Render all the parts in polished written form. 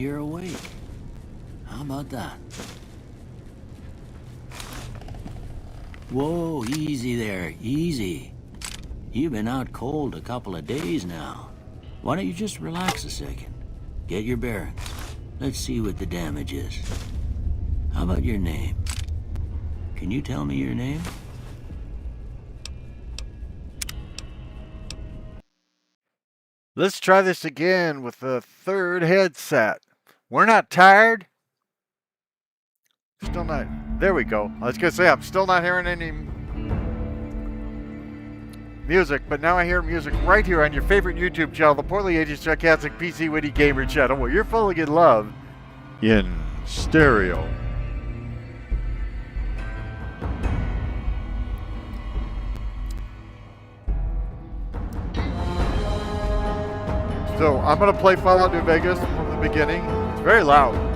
you're awake. How about that? Whoa, easy there, easy. You've been out cold a couple of days now. Why don't you just relax a second? Get your bearings. Let's see what the damage is. How about your name? Can you tell me your name? Let's try this again with the third headset. We're not tired. Still not. There we go. I was going to say, I'm still not hearing any music, but now I hear music right here on your favorite YouTube channel, the Poorly Aged Sarcastic PC Witty Gamer channel, where you're falling in love in stereo. So I'm going to play Fallout New Vegas from the beginning. It's very loud.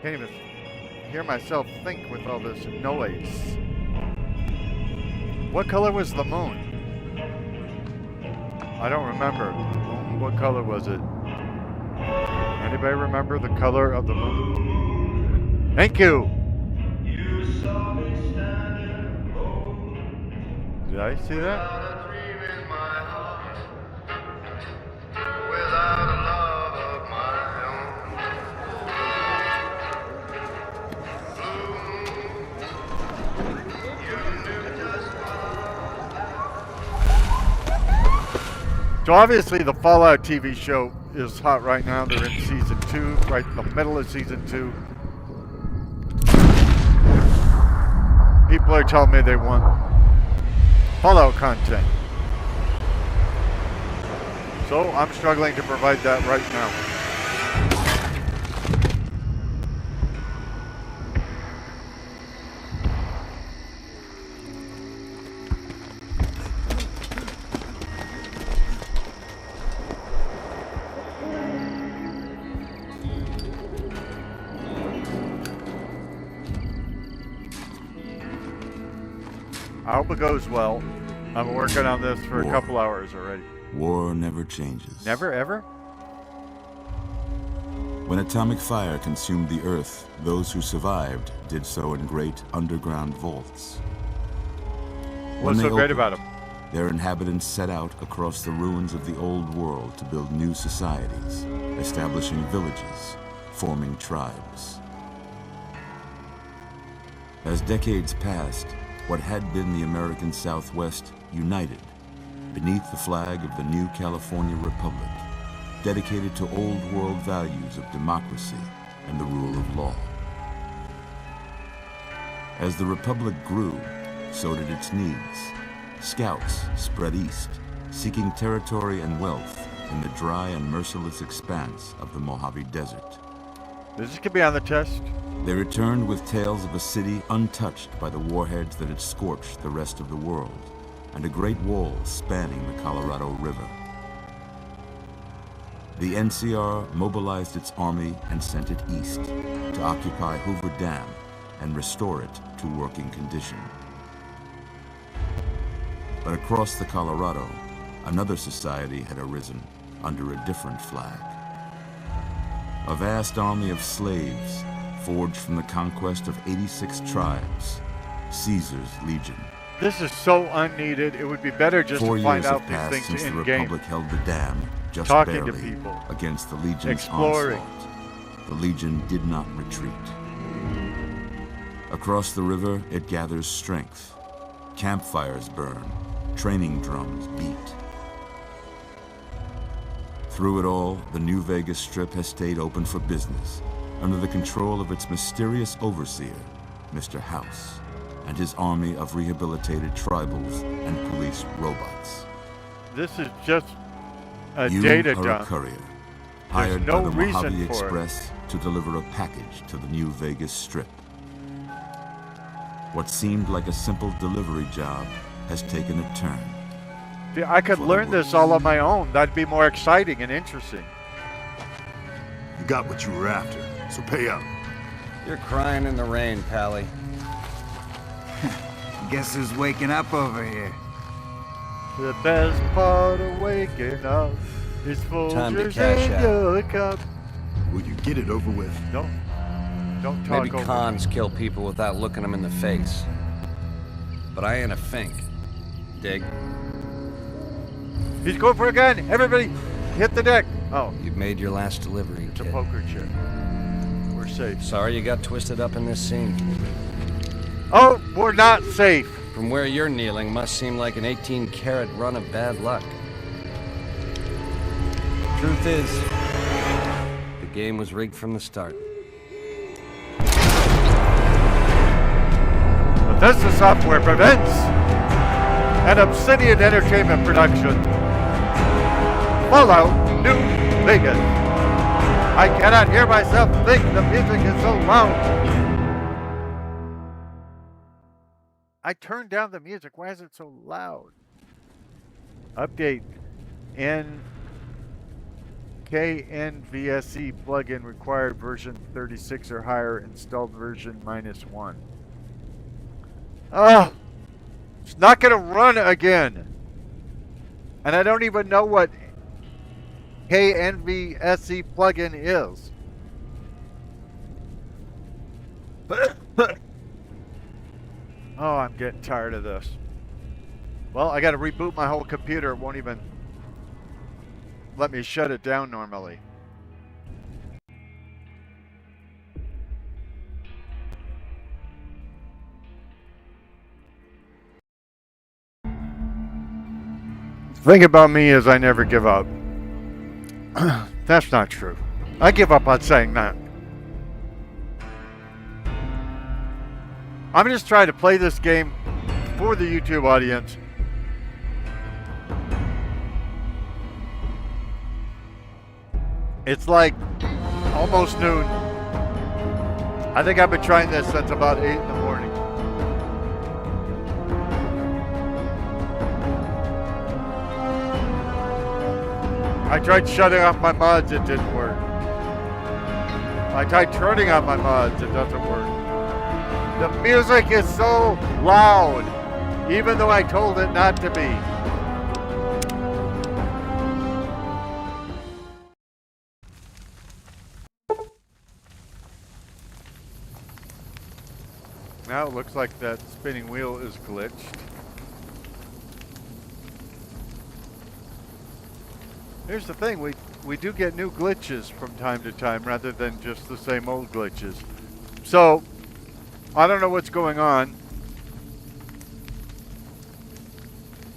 Can't even hear myself think with all this noise. What color was the moon? I don't remember. What color was it? Anybody remember the color of the moon? Thank you! Did I see that? So obviously the Fallout TV show is hot right now. They're in season 2, right in the middle of season 2. People are telling me they want Fallout content. So I'm struggling to provide that right now. I hope it goes well. I'm working on this for a couple hours already. War never changes. Never, ever? When atomic fire consumed the Earth, those who survived did so in great underground vaults. What's so great about them? Their inhabitants set out across the ruins of the old world to build new societies, establishing villages, forming tribes. As decades passed, what had been the American Southwest united beneath the flag of the new California Republic, dedicated to old world values of democracy and the rule of law. As the Republic grew, so did its needs. Scouts spread east, seeking territory and wealth in the dry and merciless expanse of the Mojave Desert. This could be on the test. They returned with tales of a city untouched by the warheads that had scorched the rest of the world, and a great wall spanning the Colorado River. The NCR mobilized its army and sent it east to occupy Hoover Dam and restore it to working condition. But across the Colorado, another society had arisen under a different flag. A vast army of slaves forged from the conquest of 86 tribes, Caesar's Legion. This is so unneeded. It would be better just to find out these things since in the game. Republic held the dam just Talking barely to people. Against the Legion's Exploring. onslaught. The Legion did not retreat. Across the river, it gathers strength. Campfires burn, training drums beat. Through it all, the New Vegas Strip has stayed open for business, under the control of its mysterious overseer, Mr. House, and his army of rehabilitated tribals and police robots. This is just a You data are dump. a courier, hired no by the reason Mojave for it. Express to deliver a package to the New Vegas Strip. What seemed like a simple delivery job has taken a turn. See, I could For the learn this worse. all on my own. That'd be more exciting and interesting. You got what you were after, so pay up. You're crying in the rain, Pally. Guess who's waking up over here? The best part of waking up is Time to Folgers cash in out. your cup. Will you get it over with? Don't talk Maybe over cons me. kill people without looking them in the face. But I ain't a fink. Dig? He's going for a gun. Everybody, hit the deck. Oh, You've made your last delivery, it's a kid. poker chip. We're safe. Sorry you got twisted up in this scene. Oh, we're not safe. From where you're kneeling must seem like an 18-carat run of bad luck. Truth is, the game was rigged from the start. Bethesda Software presents an Obsidian Entertainment production. Fallout New Vegas. I cannot hear myself think. The music is so loud. I turned down the music. Why is it so loud? Update. KNVSE plugin required version 36 or higher. Installed version -1. Oh, it's not going to run again. And I don't even know what KNVSE plugin is. Oh, I'm getting tired of this. Well, I got to reboot my whole computer. It won't even let me shut it down normally. The thing about me is I never give up. That's not true. I give up on saying that. I'm just trying to play this game for the YouTube audience. It's like almost noon. I think I've been trying this since about 8 in the morning. I tried shutting off my mods, it didn't work. I tried turning on my mods, it doesn't work. The music is so loud, even though I told it not to be. Now it looks like that spinning wheel is glitched. Here's the thing, we do get new glitches from time to time rather than just the same old glitches. So, I don't know what's going on,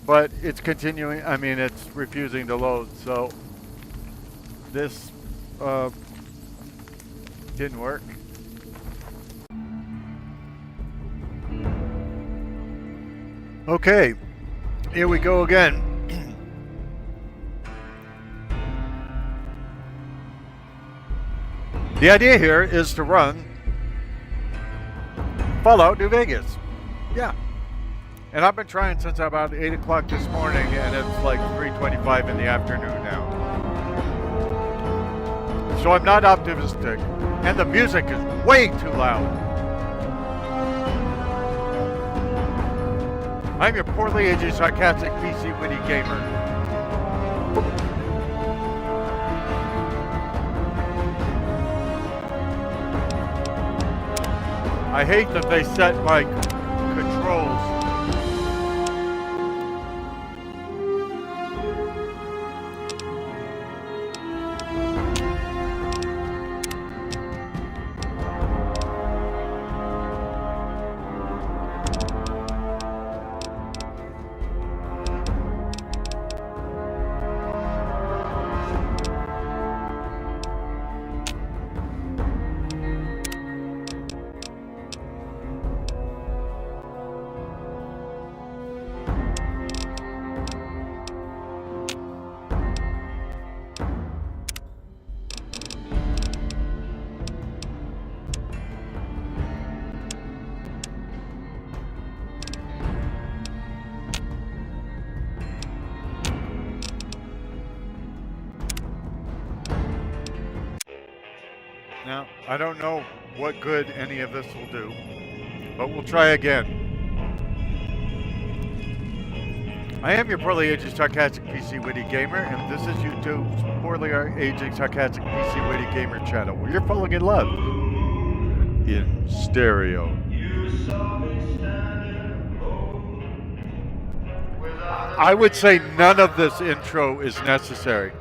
but it's continuing, I mean it's refusing to load, so this didn't work. Okay, here we go again. The idea here is to run Fallout New Vegas. Yeah. And I've been trying since about 8 o'clock this morning, and it's like 3:25 in the afternoon now. So I'm not optimistic. And the music is way too loud. I'm your poorly aged, sarcastic, PC Witty gamer. I hate that they set my controls. Now, I don't know what good any of this will do, but we'll try again. I am your poorly aged sarcastic PC witty gamer, and this is YouTube's poorly aged sarcastic PC witty gamer channel, where you're falling in love in stereo. I would say none of this intro is necessary.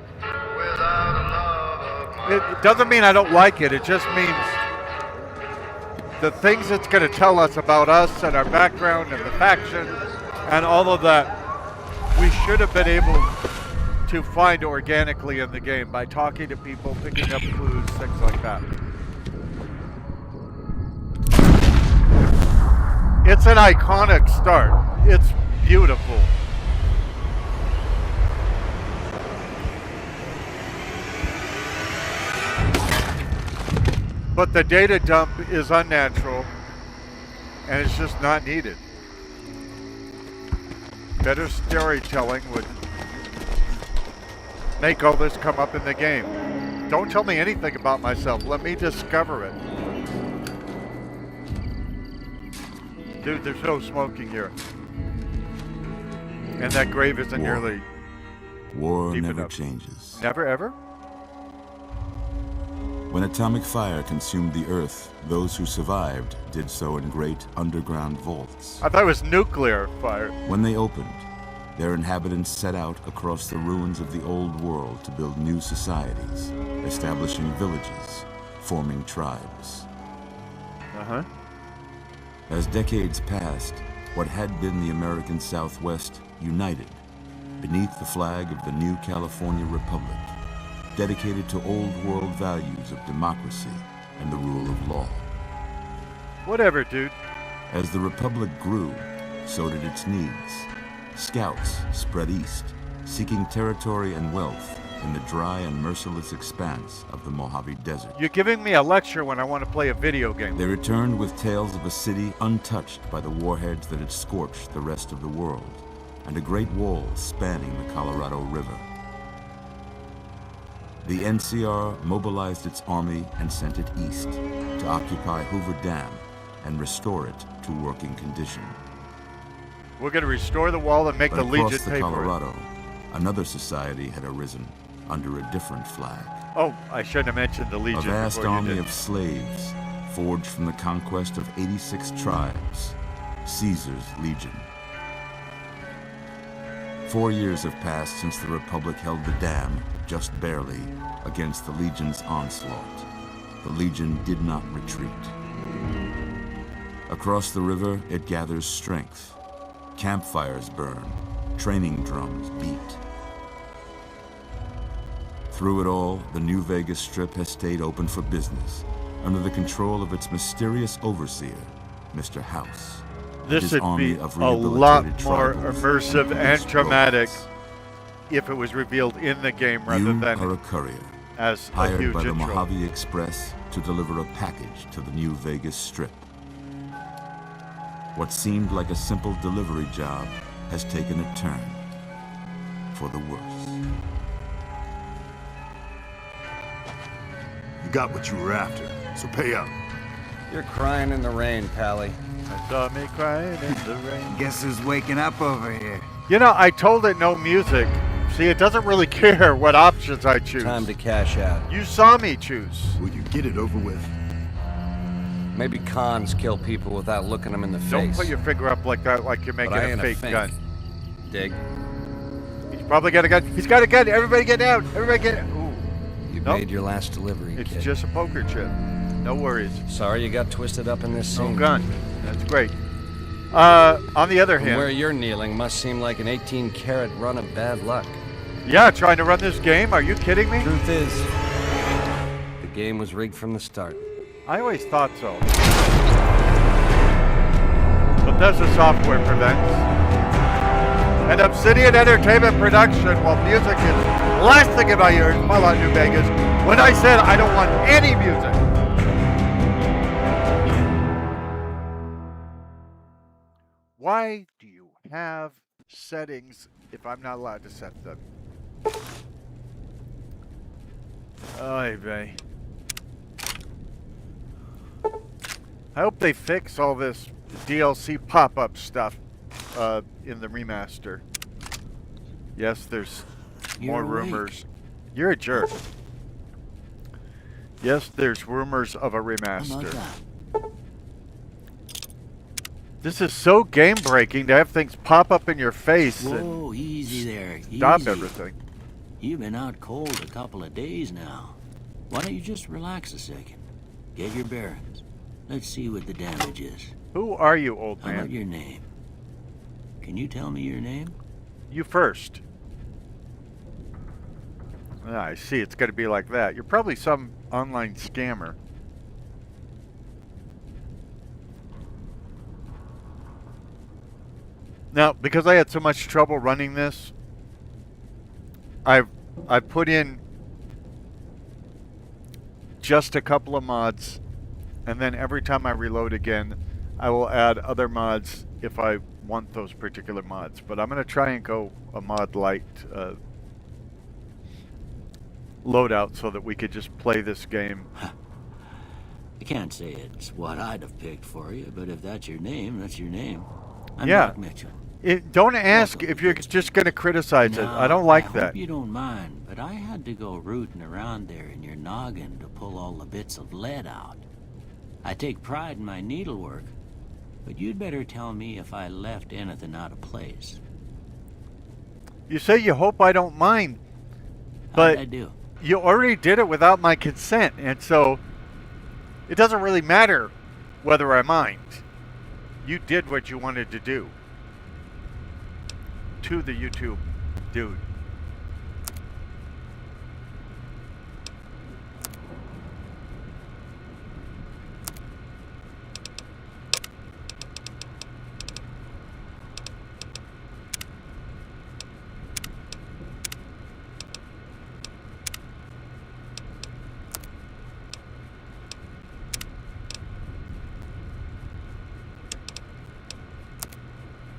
It doesn't mean I don't like it. It just means the things it's going to tell us about us and our background and the faction and all of that, we should have been able to find organically in the game by talking to people, picking up clues, things like that. It's an iconic start. It's beautiful. But the data dump is unnatural, and it's just not needed. Better storytelling would make all this come up in the game. Don't tell me anything about myself. Let me discover it. Dude, there's no smoking here. And that grave isn't nearly War deep never enough. changes. Never, ever? When atomic fire consumed the Earth, those who survived did so in great underground vaults. I thought it was nuclear fire. When they opened, their inhabitants set out across the ruins of the old world to build new societies, establishing villages, forming tribes. Uh-huh. As decades passed, what had been the American Southwest united beneath the flag of the new California Republic, dedicated to old world values of democracy and the rule of law. Whatever, dude. As the Republic grew, so did its needs. Scouts spread east, seeking territory and wealth in the dry and merciless expanse of the Mojave Desert. You're giving me a lecture when I want to play a video game. They returned with tales of a city untouched by the warheads that had scorched the rest of the world, and a great wall spanning the Colorado River. The NCR mobilized its army and sent it east to occupy Hoover Dam and restore it to working condition. We're going to restore the wall and make But the Legion across the pay for it. Colorado, another society had arisen under a different flag. Oh, I shouldn't have mentioned the A Legion vast before you army did. of slaves forged from the conquest of 86 tribes, Caesar's Legion. 4 years have passed since the Republic held the dam, just barely, against the Legion's onslaught. The Legion did not retreat. Across the river, it gathers strength. Campfires burn, training drums beat. Through it all, the New Vegas Strip has stayed open for business, under the control of its mysterious overseer, Mr. House. This his would army be of a lot rehabilitated more tribals immersive with and its dramatic robots. if it was revealed in the game rather You than are a courier, as a hired huge by the intro. Mojave Express to deliver a package to the New Vegas Strip. What seemed like a simple delivery job has taken a turn for the worse. You got what you were after, so pay up. You're crying in the rain, Pally. I saw me crying in the rain. Guess who's waking up over here? You know, I told it no music. See, it doesn't really care what options I choose. Time to cash out. You saw me choose. Will you get it over with? Maybe cons kill people without looking them in the face. Don't put your finger up like that, like you're making but I a ain't fake a fink. gun. Dig. He's probably got a gun. He's got a gun. Everybody get out. Everybody get out. Ooh, You Nope. made your last delivery, it's kid. just a poker chip. No worries. Sorry you got twisted up in this No scene. gun. That's great. On the other From where hand, you're kneeling must seem like an 18-carat run of bad luck. yeah, trying to run this game. Are you kidding me? Truth is, the game was rigged from the start. I always thought so. Bethesda Software prevents. An Obsidian Entertainment production while music is blasting in my ears, Fallout New Vegas, when I said I don't want any music. Why do you have settings if I'm not allowed to set them? Oy vey. I hope they fix all this DLC pop-up stuff in the remaster. Yes, there's more You're awake. rumors. You're a jerk. Yes, there's rumors of a How about remaster. that? This is so game-breaking to have things pop up in your face and Whoa, easy there. stop Easy. everything. You've been out cold a couple of days now. Why don't you just relax a second? Get your bearings. Let's see what the damage is. Who are you, old How about man? your name? Can you tell me your name? You first. Ah, I see. It's got to be like that. You're probably some online scammer. Now, because I had so much trouble running this, I've put in just a couple of mods, and then every time I reload again, I will add other mods if I want those particular mods. But I'm going to try and go a mod light loadout so that we could just play this game. I can't say it's what I'd have picked for you, but if that's your name, that's your name. I'm Yeah. Doc Mitchell. Don't ask Welcome if to you're Pittsburgh. just going to criticize it. Now, I don't like I that. hope you don't mind, but I had to go rooting around there in your noggin to pull all the bits of lead out. I take pride in my needlework, but you'd better tell me if I left anything out of place. You say you hope I don't mind, How'd but I do? you already did it without my consent, and so it doesn't really matter whether I mind. You did what you wanted to do to the YouTube dude.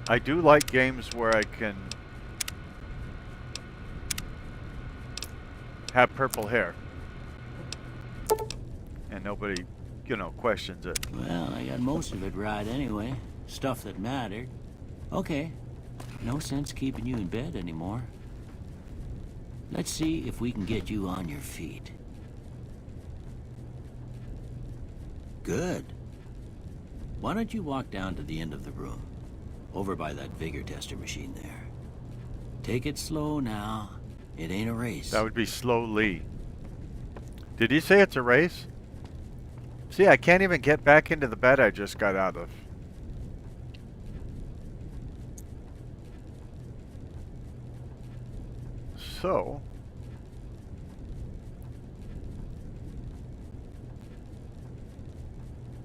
I do like games where I can have purple hair and nobody, questions it. Well, I got most of it right anyway. Stuff that mattered. Okay. No sense keeping you in bed anymore. Let's see if we can get you on your feet. Good. Why don't you walk down to the end of the room? Over by that vigor tester machine there. Take it slow now. It ain't a race. That would be slowly. Did he say it's a race? See, I can't even get back into the bed I just got out of. So,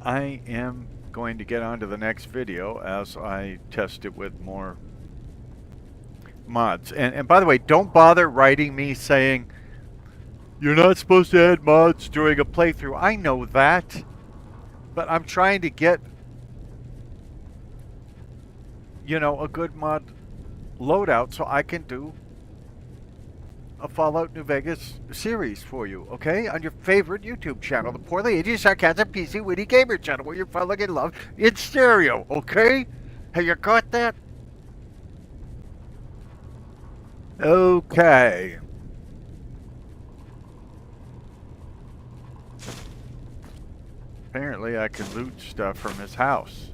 I am going to get on to the next video as I test it with more mods. And by the way, don't bother writing me saying, you're not supposed to add mods during a playthrough. I know that, but I'm trying to get, a good mod loadout so I can do a Fallout New Vegas series for you, okay? On your favorite YouTube channel, the Poorly Aged Sarcastic PC Witty Gamer channel, where you're falling in love in stereo, okay? Have you got that? Okay. Apparently I can loot stuff from his house.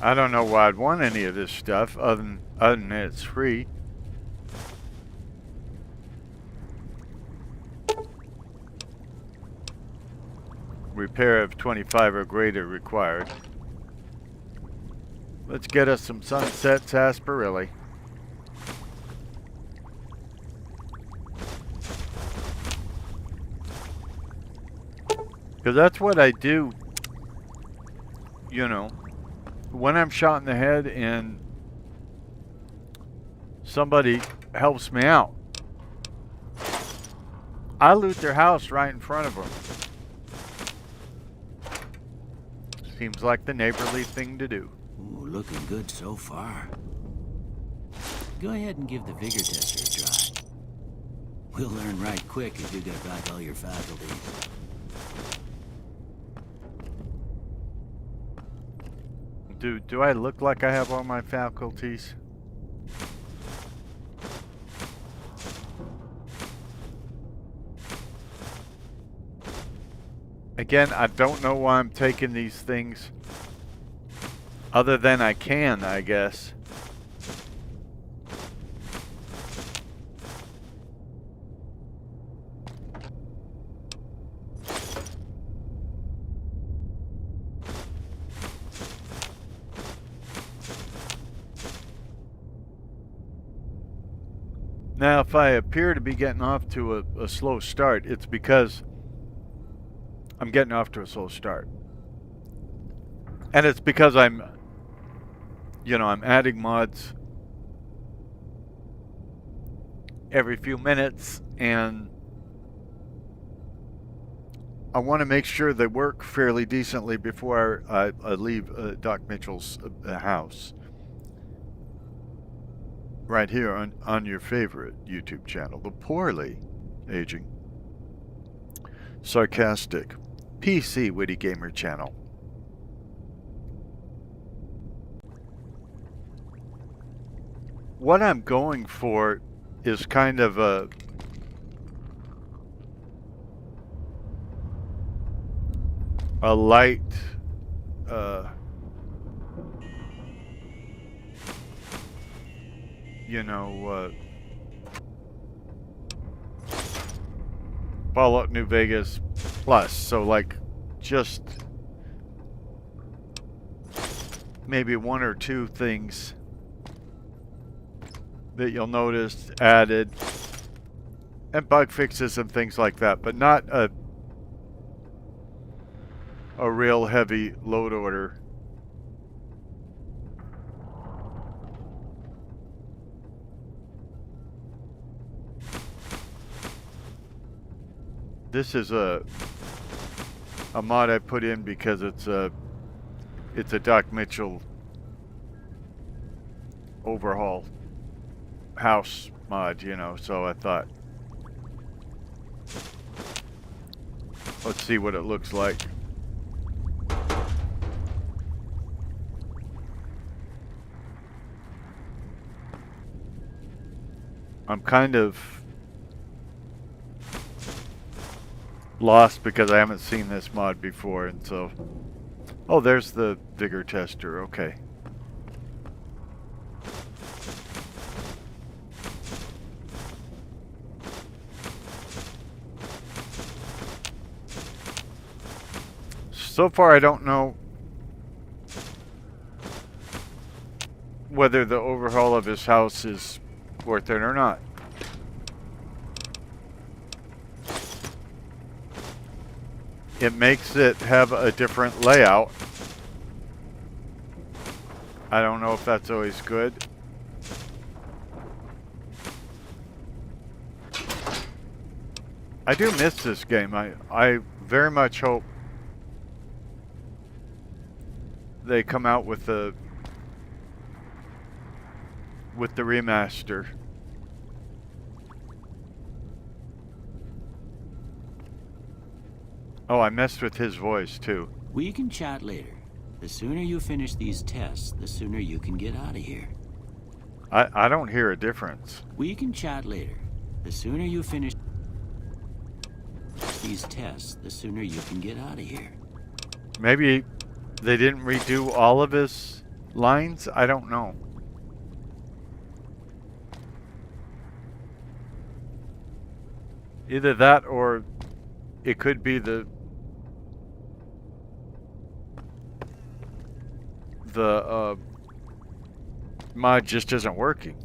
I don't know why I'd want any of this stuff other than it's free. Repair of 25 or greater required. Let's get us some Sunset Sarsaparilla. Because that's what I do, when I'm shot in the head and somebody helps me out. I loot their house right in front of them. Seems like the neighborly thing to do. Ooh, looking good so far. Go ahead and give the vigor tester a try. We'll learn right quick if you get back all your faculties. Do I look like I have all my faculties? Again, I don't know why I'm taking these things. Other than I can, I guess. Now, if I appear to be getting off to a slow start, it's because I'm getting off to a slow start. And it's because I'm adding mods every few minutes, and I want to make sure they work fairly decently before I leave Doc Mitchell's house. Right here on your favorite YouTube channel, the poorly aging, Sarcastic, PC Witty Gamer channel. What I'm going for is kind of a light Fallout New Vegas plus, so like just maybe one or two things that you'll notice added, and bug fixes and things like that, but not a real heavy load order. This is a mod I put in because it's a Doc Mitchell overhaul house mod, so I thought, let's see what it looks like. I'm kind of lost because I haven't seen this mod before, and so... Oh, there's the vigor tester, okay. So far, I don't know whether the overhaul of his house is worth it or not. It makes it have a different layout. I don't know if that's always good. I do miss this game. I very much hope they come out with the remaster. Oh, I messed with his voice too. We can chat later. The sooner you finish these tests, the sooner you can get out of here. I don't hear a difference. We can chat later. The sooner you finish these tests, the sooner you can get out of here. Maybe they didn't redo all of his lines? I don't know. Either that or it could be the mod just isn't working.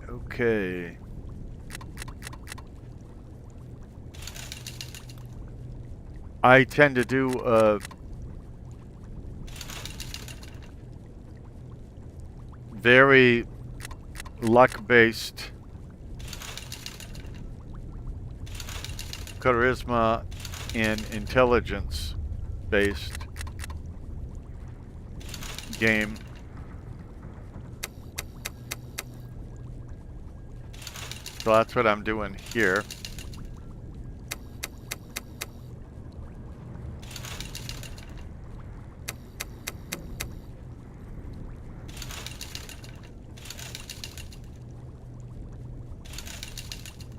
Okay. I tend to do very luck-based. Charisma and intelligence-based game. So that's what I'm doing here.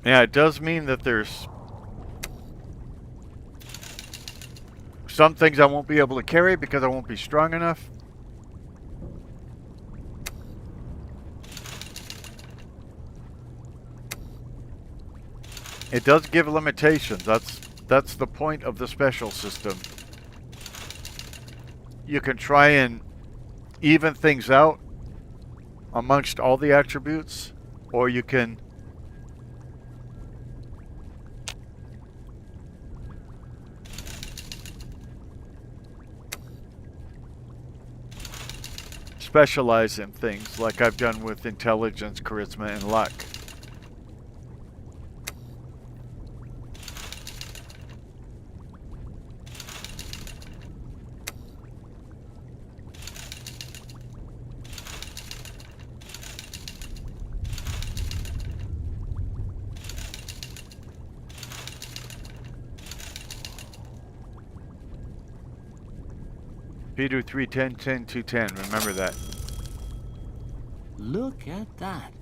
Yeah, it does mean that there's some things I won't be able to carry because I won't be strong enough. It does give limitations. That's the point of the special system. You can try and even things out amongst all the attributes, or you can specialize in things like I've done with intelligence, charisma, and luck. Peter 310 10 210. Remember that. Look at that.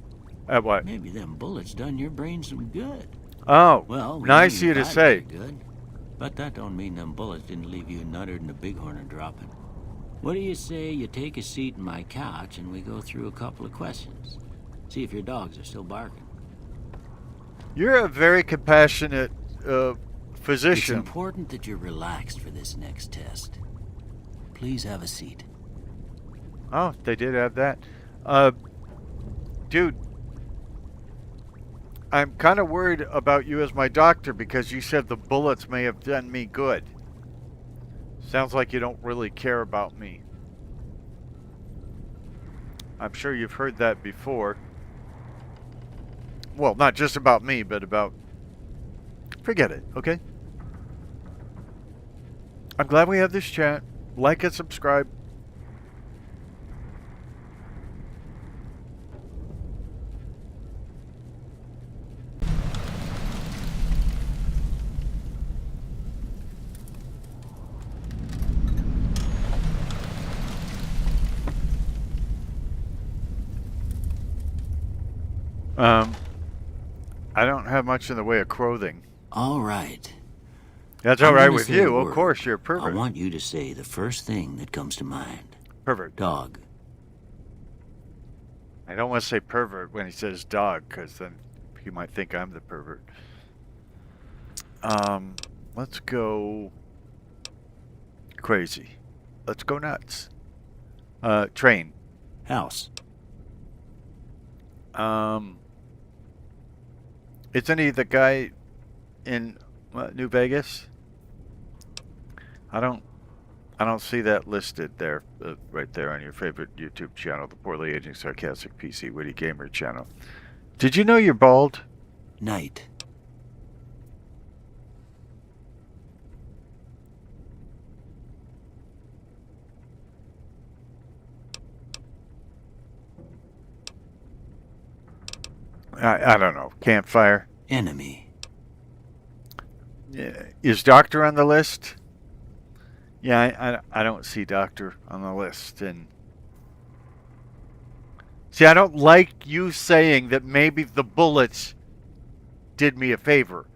At what? Maybe them bullets done your brain some good. Oh, Well, we nice knew of you to had say. good, but that don't mean them bullets didn't leave you nuttered and a bighorn a dropping. What do you say you take a seat in my couch and we go through a couple of questions? See if your dogs are still barking. You're a very compassionate It's physician. important that you're relaxed for this next test. Please have a seat. Oh, they did have that. Dude, I'm kind of worried about you as my doctor because you said the bullets may have done me good. Sounds like you don't really care about me. I'm sure you've heard that before. Well, not just about me, but about... Forget it, okay? I'm glad we have this chat. Like and subscribe. I don't have much in the way of clothing. All right. That's I'm all right gonna with say you. a Of word. course, you're a I pervert. want you to say the first thing that comes to mind. Pervert. Dog. I don't want to say pervert when he says dog, because then you might think I'm the pervert. Let's go crazy. Let's go nuts. Train. House. Isn't he the guy in New Vegas? I don't see that listed there, right there on your favorite YouTube channel, the Poorly Aging Sarcastic PC Witty Gamer channel. Did you know you're bald? Night. I don't know. Campfire. Enemy. Is Doctor on the list? Yeah, I don't see Doctor on the list. And see, I don't like you saying that maybe the bullets did me a favor.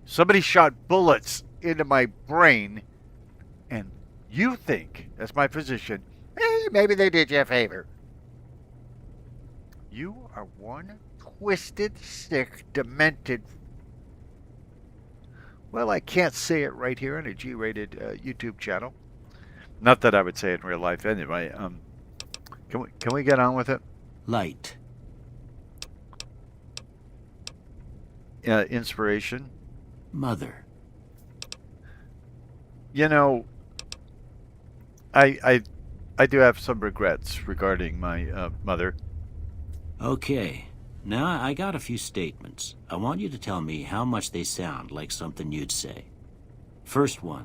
Somebody shot bullets into my brain, and you think, as my physician, maybe they did you a favor. You are one twisted, sick, demented... Well, I can't say it right here on a G-rated YouTube channel. Not that I would say it in real life anyway. Can we get on with it? Light. Inspiration. Mother. You know, I I do have some regrets regarding my mother. Okay. Now, I got a few statements. I want you to tell me how much they sound like something you'd say. First one.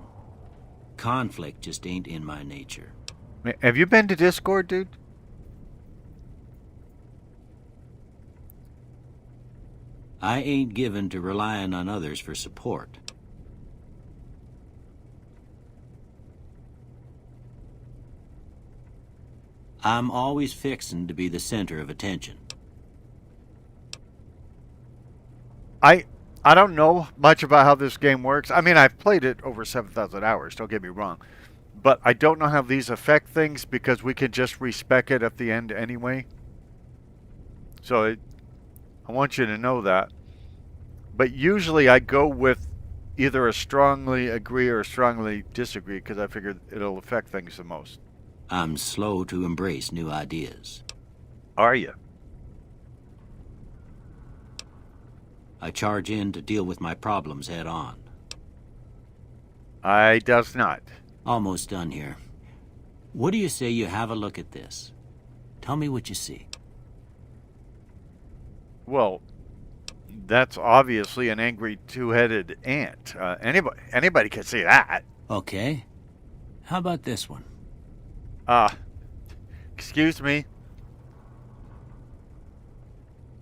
Conflict just ain't in my nature. Have you been to Discord, dude? I ain't given to relying on others for support. I'm always fixin' to be the center of attention. I don't know much about how this game works. I mean, I've played it over 7,000 hours, don't get me wrong. But I don't know how these affect things because we can just respec it at the end anyway. So I want you to know that. But usually I go with either a strongly agree or a strongly disagree because I figure it'll affect things the most. I'm slow to embrace new ideas. Are you? I charge in to deal with my problems head on. I does not. Almost done here. What do you say you have a look at this? Tell me what you see. Well, that's obviously an angry two-headed ant. Anybody can see that. Okay. How about this one? Excuse me.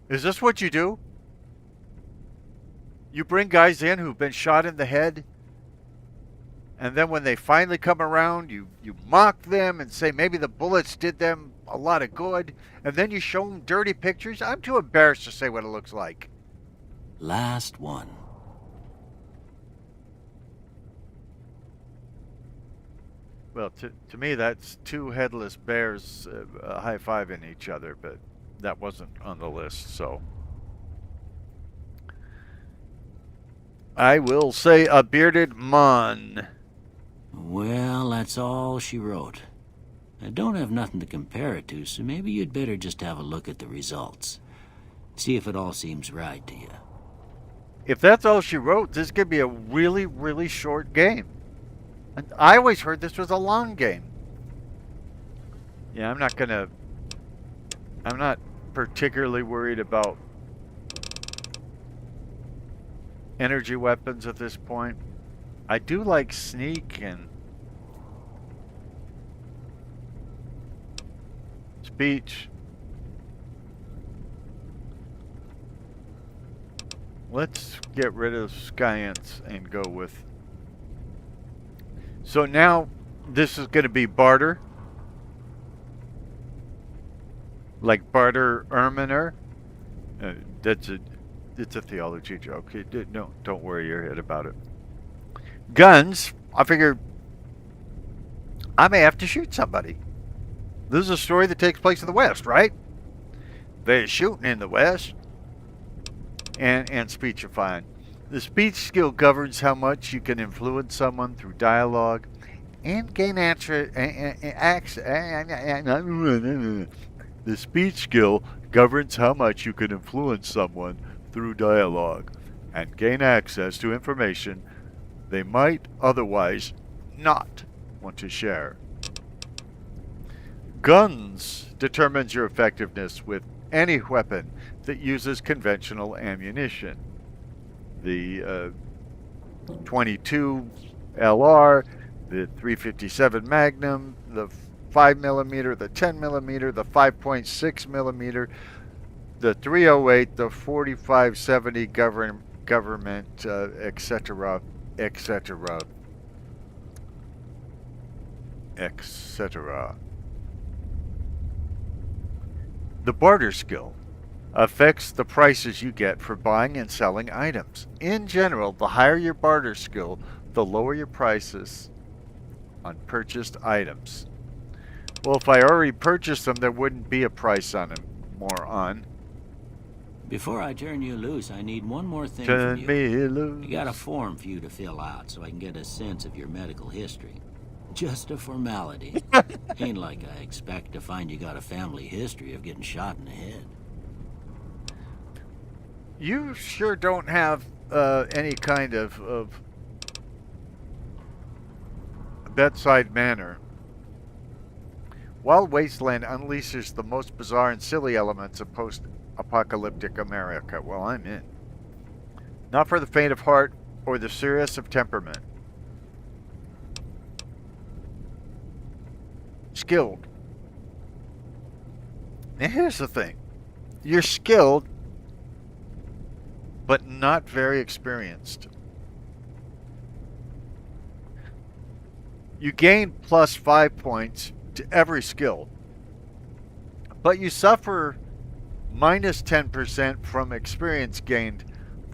Is this what you do? You bring guys in who've been shot in the head, and then when they finally come around, you mock them and say maybe the bullets did them a lot of good, and then you show them dirty pictures? I'm too embarrassed to say what it looks like. Last one. Well, to me, that's two headless bears high-fiving each other, but that wasn't on the list, so... I will say a bearded mon. Well, that's all she wrote. I don't have nothing to compare it to, so maybe you'd better just have a look at the results. See if it all seems right to you. If that's all she wrote, this could be a really, really short game. I always heard this was a long game. Yeah, I'm not particularly worried about energy weapons at this point. I do like sneak and speech. Let's get rid of Science and go with... So now this is going to be barter. Like barter Erminer. It's a theology joke. Don't worry your head about it. Guns. I figure I may have to shoot somebody. This is a story that takes place in the West, right? They're shooting in the West. And speechifying. The speech skill governs how much you can influence someone through dialogue and gain access. The speech skill governs how much you can influence someone through dialogue and gain access to information they might otherwise not want to share. Guns determines your effectiveness with any weapon that uses conventional ammunition. The 22 LR, the 357 Magnum, the 5mm, the 10mm, the 5.6mm, the 308, the 4570 government, etc., etc., etc. The barter skill affects the prices you get for buying and selling items. In general, the higher your barter skill, the lower your prices on purchased items. Well, if I already purchased them, there wouldn't be a price on them. Moron. Before I turn you loose, I need one more thing Turn from you. me loose. I got a form for you to fill out so I can get a sense of your medical history. Just a formality. Ain't like I expect to find you got a family history of getting shot in the head. You sure don't have any kind of bedside manner. Wild Wasteland unleashes the most bizarre and silly elements of post-apocalyptic America. Well, I'm in. Not for the faint of heart or the serious of temperament. Skilled. Now here's the thing. You're skilled, but not very experienced. You gain plus 5 points to every skill, but you suffer minus 10% from experience gained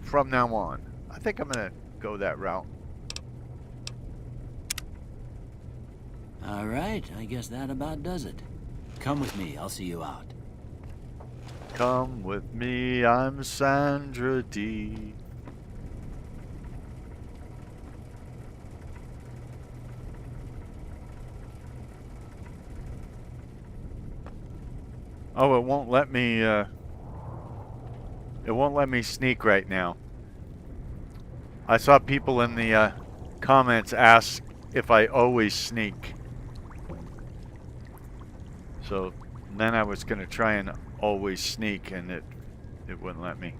from now on. I think I'm going to go that route. All right, I guess that about does it. Come with me, I'll see you out. Come with me, I'm Sandra D. Oh, it won't let me, sneak right now. I saw people in the, comments ask if I always sneak. So, then I was going to try and always sneak, and it wouldn't let me.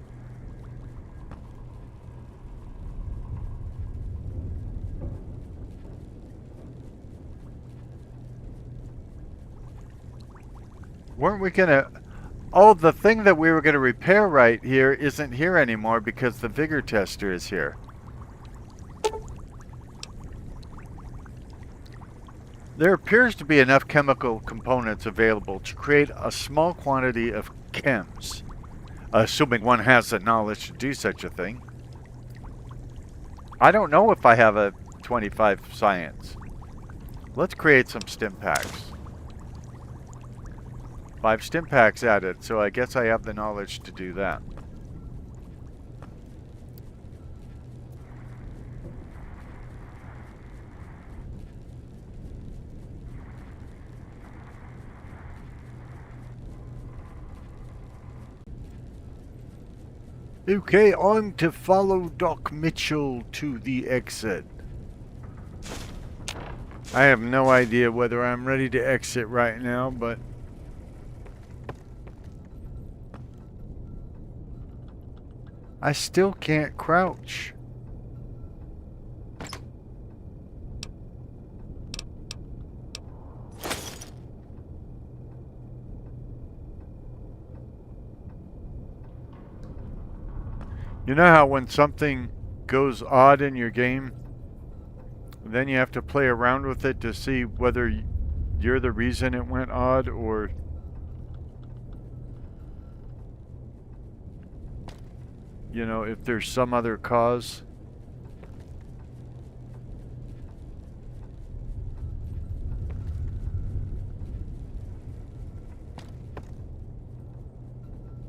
Weren't we gonna... Oh, the thing that we were gonna repair right here isn't here anymore because the vigor tester is here. There appears to be enough chemical components available to create a small quantity of chems, assuming one has the knowledge to do such a thing. I don't know if I have a 25 science. Let's create some stim packs. 5 stim packs added, so I guess I have the knowledge to do that. Okay, I'm to follow Doc Mitchell to the exit. I have no idea whether I'm ready to exit right now, but... I still can't crouch. You know how when something goes odd in your game, then you have to play around with it to see whether you're the reason it went odd or... You know, if there's some other cause.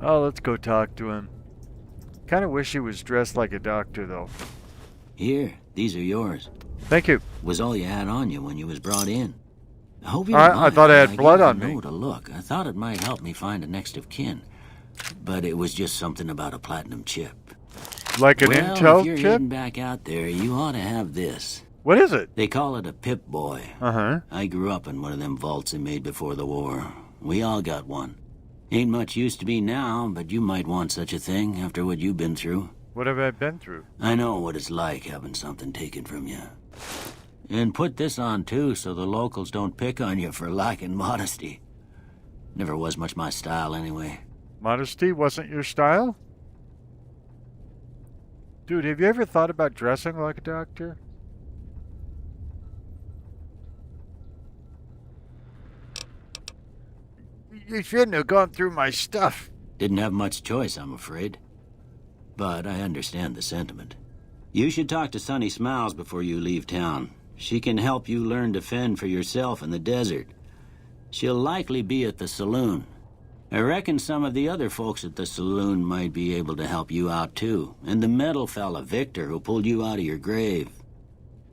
Oh, let's go talk to him. Kind of wish he was dressed like a doctor, though. Here, these are yours. Thank you. Was all you had on you when you was brought in. I hope you I thought I had blood on me. To look. I thought it might help me find a next of kin. But it was just something about a platinum chip. Like an Intel if you're chip? heading back out there, you ought to have this. What is it? They call it a Pip-Boy. Uh-huh. I grew up in one of them vaults they made before the war. We all got one. Ain't much use to be now, but you might want such a thing after what you've been through. What have I been through? I know what it's like having something taken from you. And put this on, too, so the locals don't pick on you for lacking modesty. Never was much my style, anyway. Modesty wasn't your style? Dude, have you ever thought about dressing like a doctor? You shouldn't have gone through my stuff. Didn't have much choice, I'm afraid. But I understand the sentiment. You should talk to Sonny Smiles before you leave town. She can help you learn to fend for yourself in the desert. She'll likely be at the saloon. I reckon some of the other folks at the saloon might be able to help you out, too. And the metal fella, Victor, who pulled you out of your grave.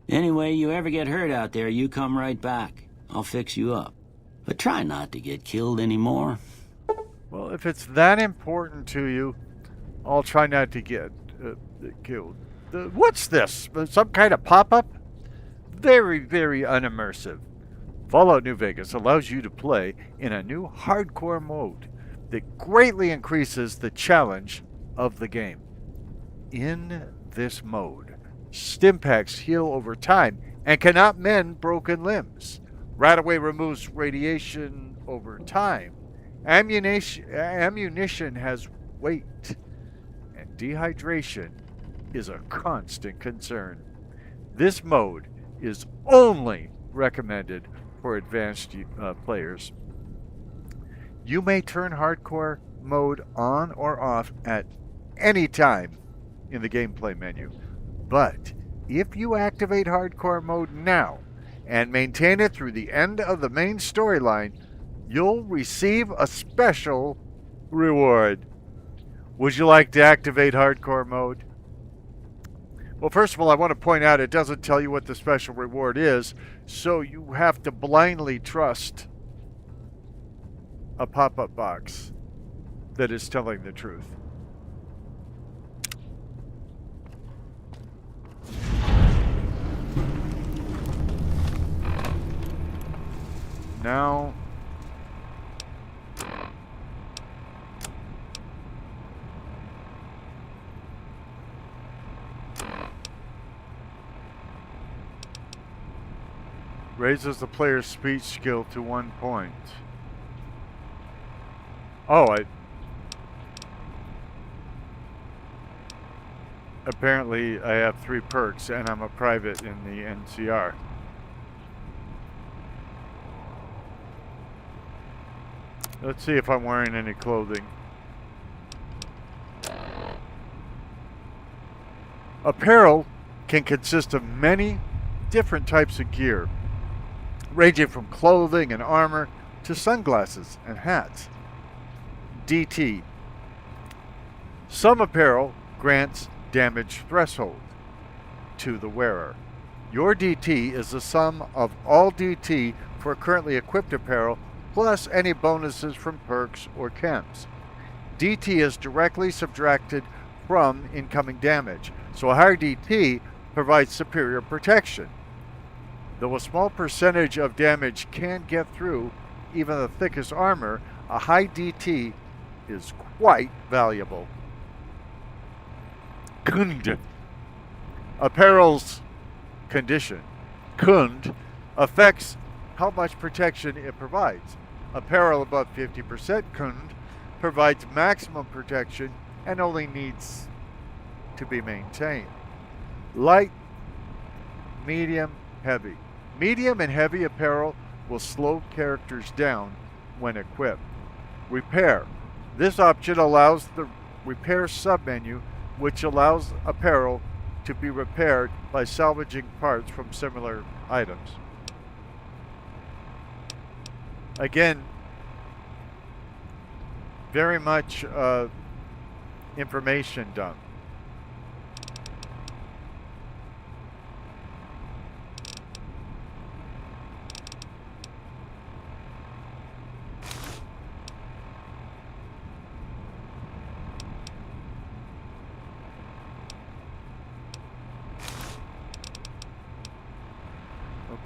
Anyway, you ever get hurt out there, you come right back. I'll fix you up. But try not to get killed anymore. Well, if it's that important to you, I'll try not to get killed. What's this? Some kind of pop-up? Very, very unimmersive. Fallout New Vegas allows you to play in a new hardcore mode that greatly increases the challenge of the game. In this mode, Stimpaks heal over time and cannot mend broken limbs. Radaway removes radiation over time. Ammunition has weight, and dehydration is a constant concern. This mode is only recommended for advanced players. You may turn hardcore mode on or off at any time in the gameplay menu, but if you activate hardcore mode now and maintain it through the end of the main storyline, you'll receive a special reward. Would you like to activate hardcore mode? Well, first of all, I want to point out it doesn't tell you what the special reward is, so you have to blindly trust a pop-up box that is telling the truth. Now, raises the player's speech skill to 1 point. Oh, apparently I have 3 perks and I'm a private in the NCR. Let's see if I'm wearing any clothing. Apparel can consist of many different types of gear, ranging from clothing and armor to sunglasses and hats. DT. Some apparel grants damage threshold to the wearer. Your DT is the sum of all DT for currently equipped apparel plus any bonuses from perks or chems. DT is directly subtracted from incoming damage, so a higher DT provides superior protection. Though a small percentage of damage can get through even the thickest armor, a high DT is quite valuable. Kund. Apparel's condition. Kund affects how much protection it provides. Apparel above 50% Kund provides maximum protection and only needs to be maintained. Light, medium, heavy. Medium and heavy apparel will slow characters down when equipped. Repair. This option allows the repair submenu, which allows apparel to be repaired by salvaging parts from similar items. Again, very much information dump.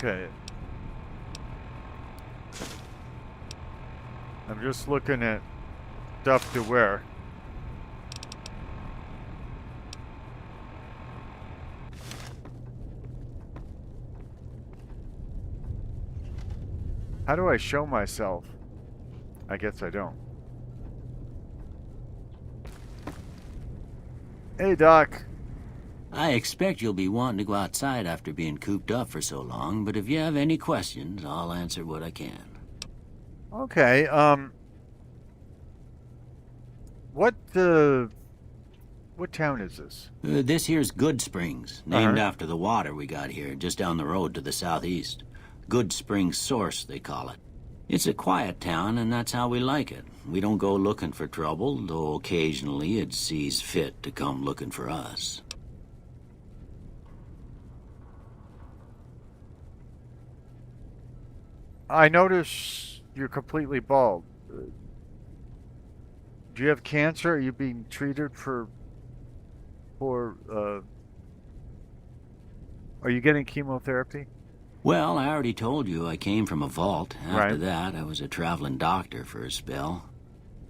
Okay. I'm just looking at stuff to wear. How do I show myself? I guess I don't. Hey, Doc. I expect you'll be wanting to go outside after being cooped up for so long, but if you have any questions, I'll answer what I can. Okay, what town is this? This here's Good Springs, named after the water we got here, just down the road to the southeast. Good Springs Source, they call it. It's a quiet town, and that's how we like it. We don't go looking for trouble, though occasionally it sees fit to come looking for us. I notice you're completely bald. Do you have cancer? Are you being treated for are you getting chemotherapy? Well, I already told you I came from a vault. After Right. that, I was a traveling doctor for a spell.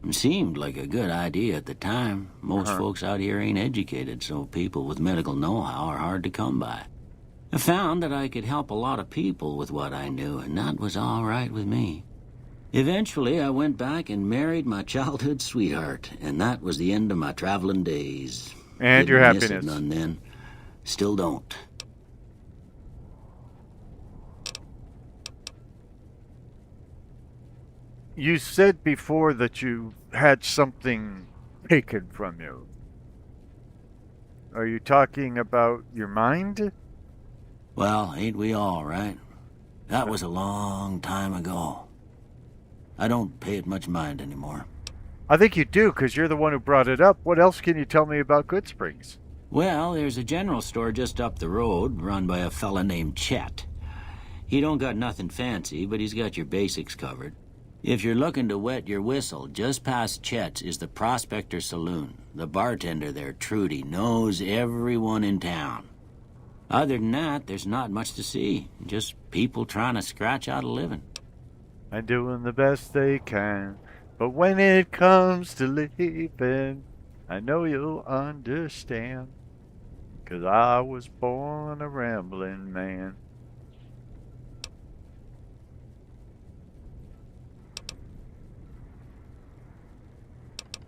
It seemed like a good idea at the time. Most folks out here ain't educated, so people with medical know-how are hard to come by. I found that I could help a lot of people with what I knew, and that was all right with me. Eventually, I went back and married my childhood sweetheart, and that was the end of my traveling days. And your Didn't miss it happiness. none then. Still don't. You said before that you had something taken from you. Are you talking about your mind? Well, ain't we all, right? That was a long time ago. I don't pay it much mind anymore. I think you do, because you're the one who brought it up. What else can you tell me about Good Springs? Well, there's a general store just up the road, run by a fella named Chet. He don't got nothing fancy, but he's got your basics covered. If you're looking to wet your whistle, just past Chet's is the Prospector Saloon. The bartender there, Trudy, knows everyone in town. Other than that, there's not much to see. Just people trying to scratch out a living. And doing the best they can. But when it comes to leaving, I know you'll understand. 'Cause I was born a rambling man.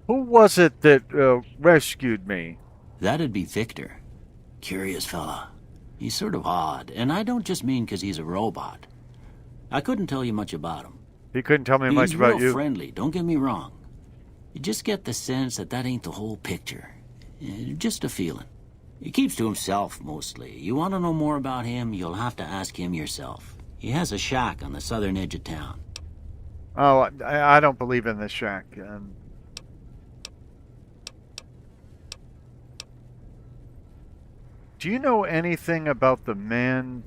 Who was it that rescued me? That'd be Victor. Curious fella. He's sort of odd, and I don't just mean 'cause he's a robot. I couldn't tell you much about him. He couldn't tell me much He's about real you. friendly, don't get me wrong. You just get the sense that that ain't the whole picture. Just a feeling. He keeps to himself, mostly. You want to know more about him, you'll have to ask him yourself. He has a shack on the southern edge of town. Oh, I don't believe in this shack. Do you know anything about the man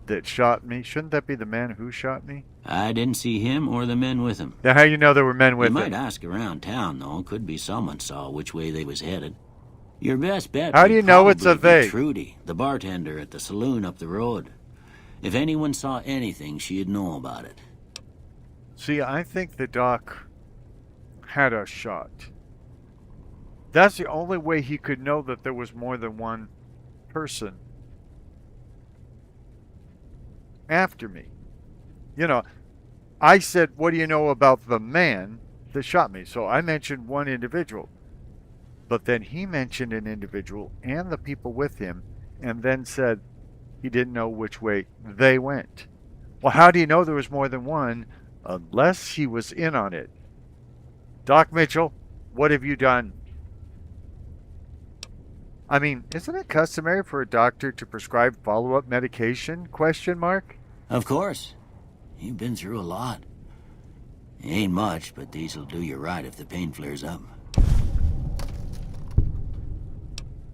that shot me? Shouldn't that be the man who shot me? I didn't see him or the men with him. Now, how you know there were men with You might him? ask around town, though. Could be someone saw which way they was headed. Your best bet How would do you know it's a probably be they? Trudy, the bartender at the saloon up the road. If anyone saw anything, she'd know about it. See, I think the doc had us shot. That's the only way he could know that there was more than one person after me. You know, I said, what do you know about the man that shot me? So I mentioned one individual. But then he mentioned an individual and the people with him, and then said he didn't know which way they went. Well, how do you know there was more than one unless he was in on it? Doc Mitchell, what have you done? I mean, isn't it customary for a doctor to prescribe follow-up medication? Question mark? Of course. You've been through a lot. Ain't much, but these'll do you right if the pain flares up.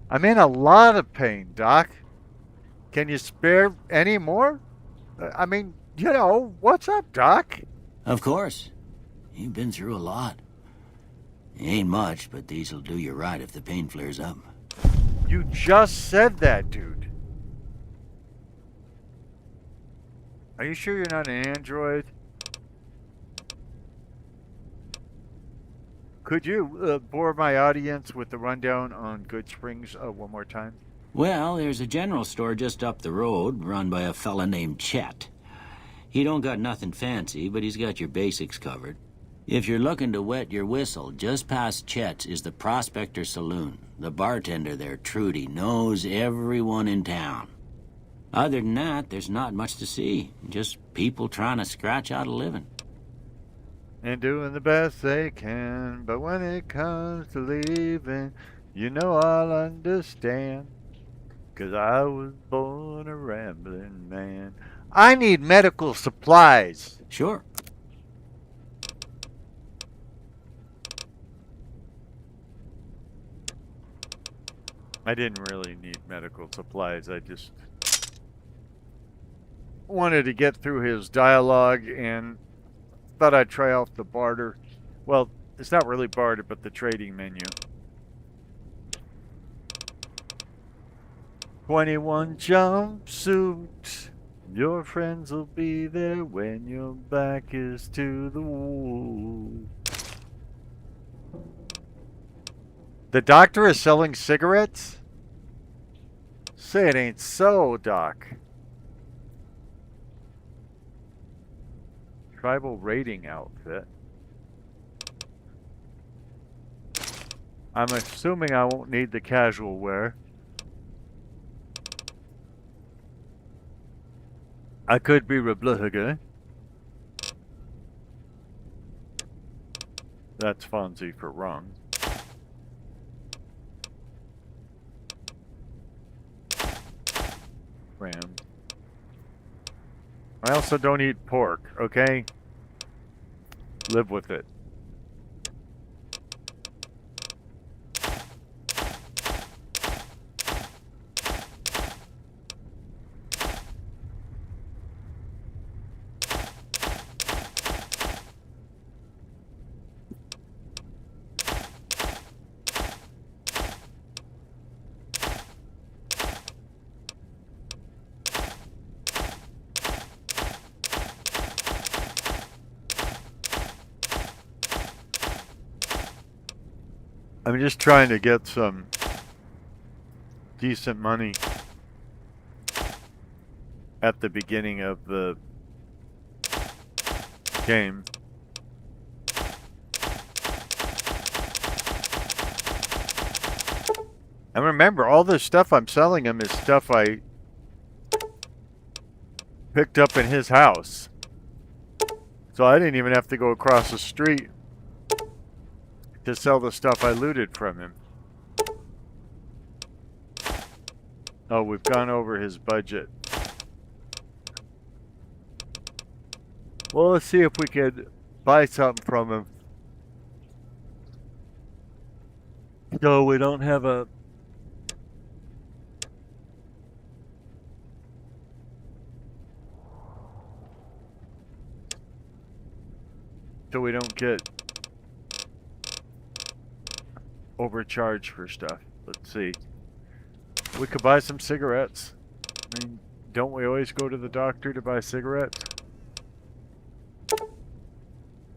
I'm in a lot of pain, Doc. Can you spare any more? I mean, you know, what's up, Doc? Of course. You've been through a lot. Ain't much, but these'll do you right if the pain flares up. You just said that, dude. Are you sure you're not an android? Could you bore my audience with the rundown on Good Springs one more time? Well, there's a general store just up the road, run by a fella named Chet. He don't got nothing fancy, but he's got your basics covered. If you're looking to wet your whistle, just past Chet's is the Prospector Saloon. The bartender there, Trudy, knows everyone in town. Other than that, there's not much to see. Just people trying to scratch out a living. And doing the best they can, but when it comes to leaving, you know I'll understand. 'Cause I was born a rambling man. I need medical supplies. Sure. I didn't really need medical supplies. I just wanted to get through his dialogue and thought I'd try out the barter. Well, it's not really barter, but the trading menu. 21 jumpsuit, Your friends will be there when your back is to the wall. The doctor is selling cigarettes? Say it ain't so, Doc. Tribal raiding outfit. I'm assuming I won't need the casual wear. I could be Reblühige. That's Fonzie for wrong. Ram. I also don't eat pork, okay? Live with it. I'm just trying to get some decent money at the beginning of the game. And remember, all this stuff I'm selling him is stuff I picked up in his house. So I didn't even have to go across the street to sell the stuff I looted from him. Oh, we've gone over his budget. Well, let's see if we could buy something from him. So we don't have a... So we don't get overcharged for stuff. Let's see. We could buy some cigarettes. I mean, don't we always go to the doctor to buy cigarettes?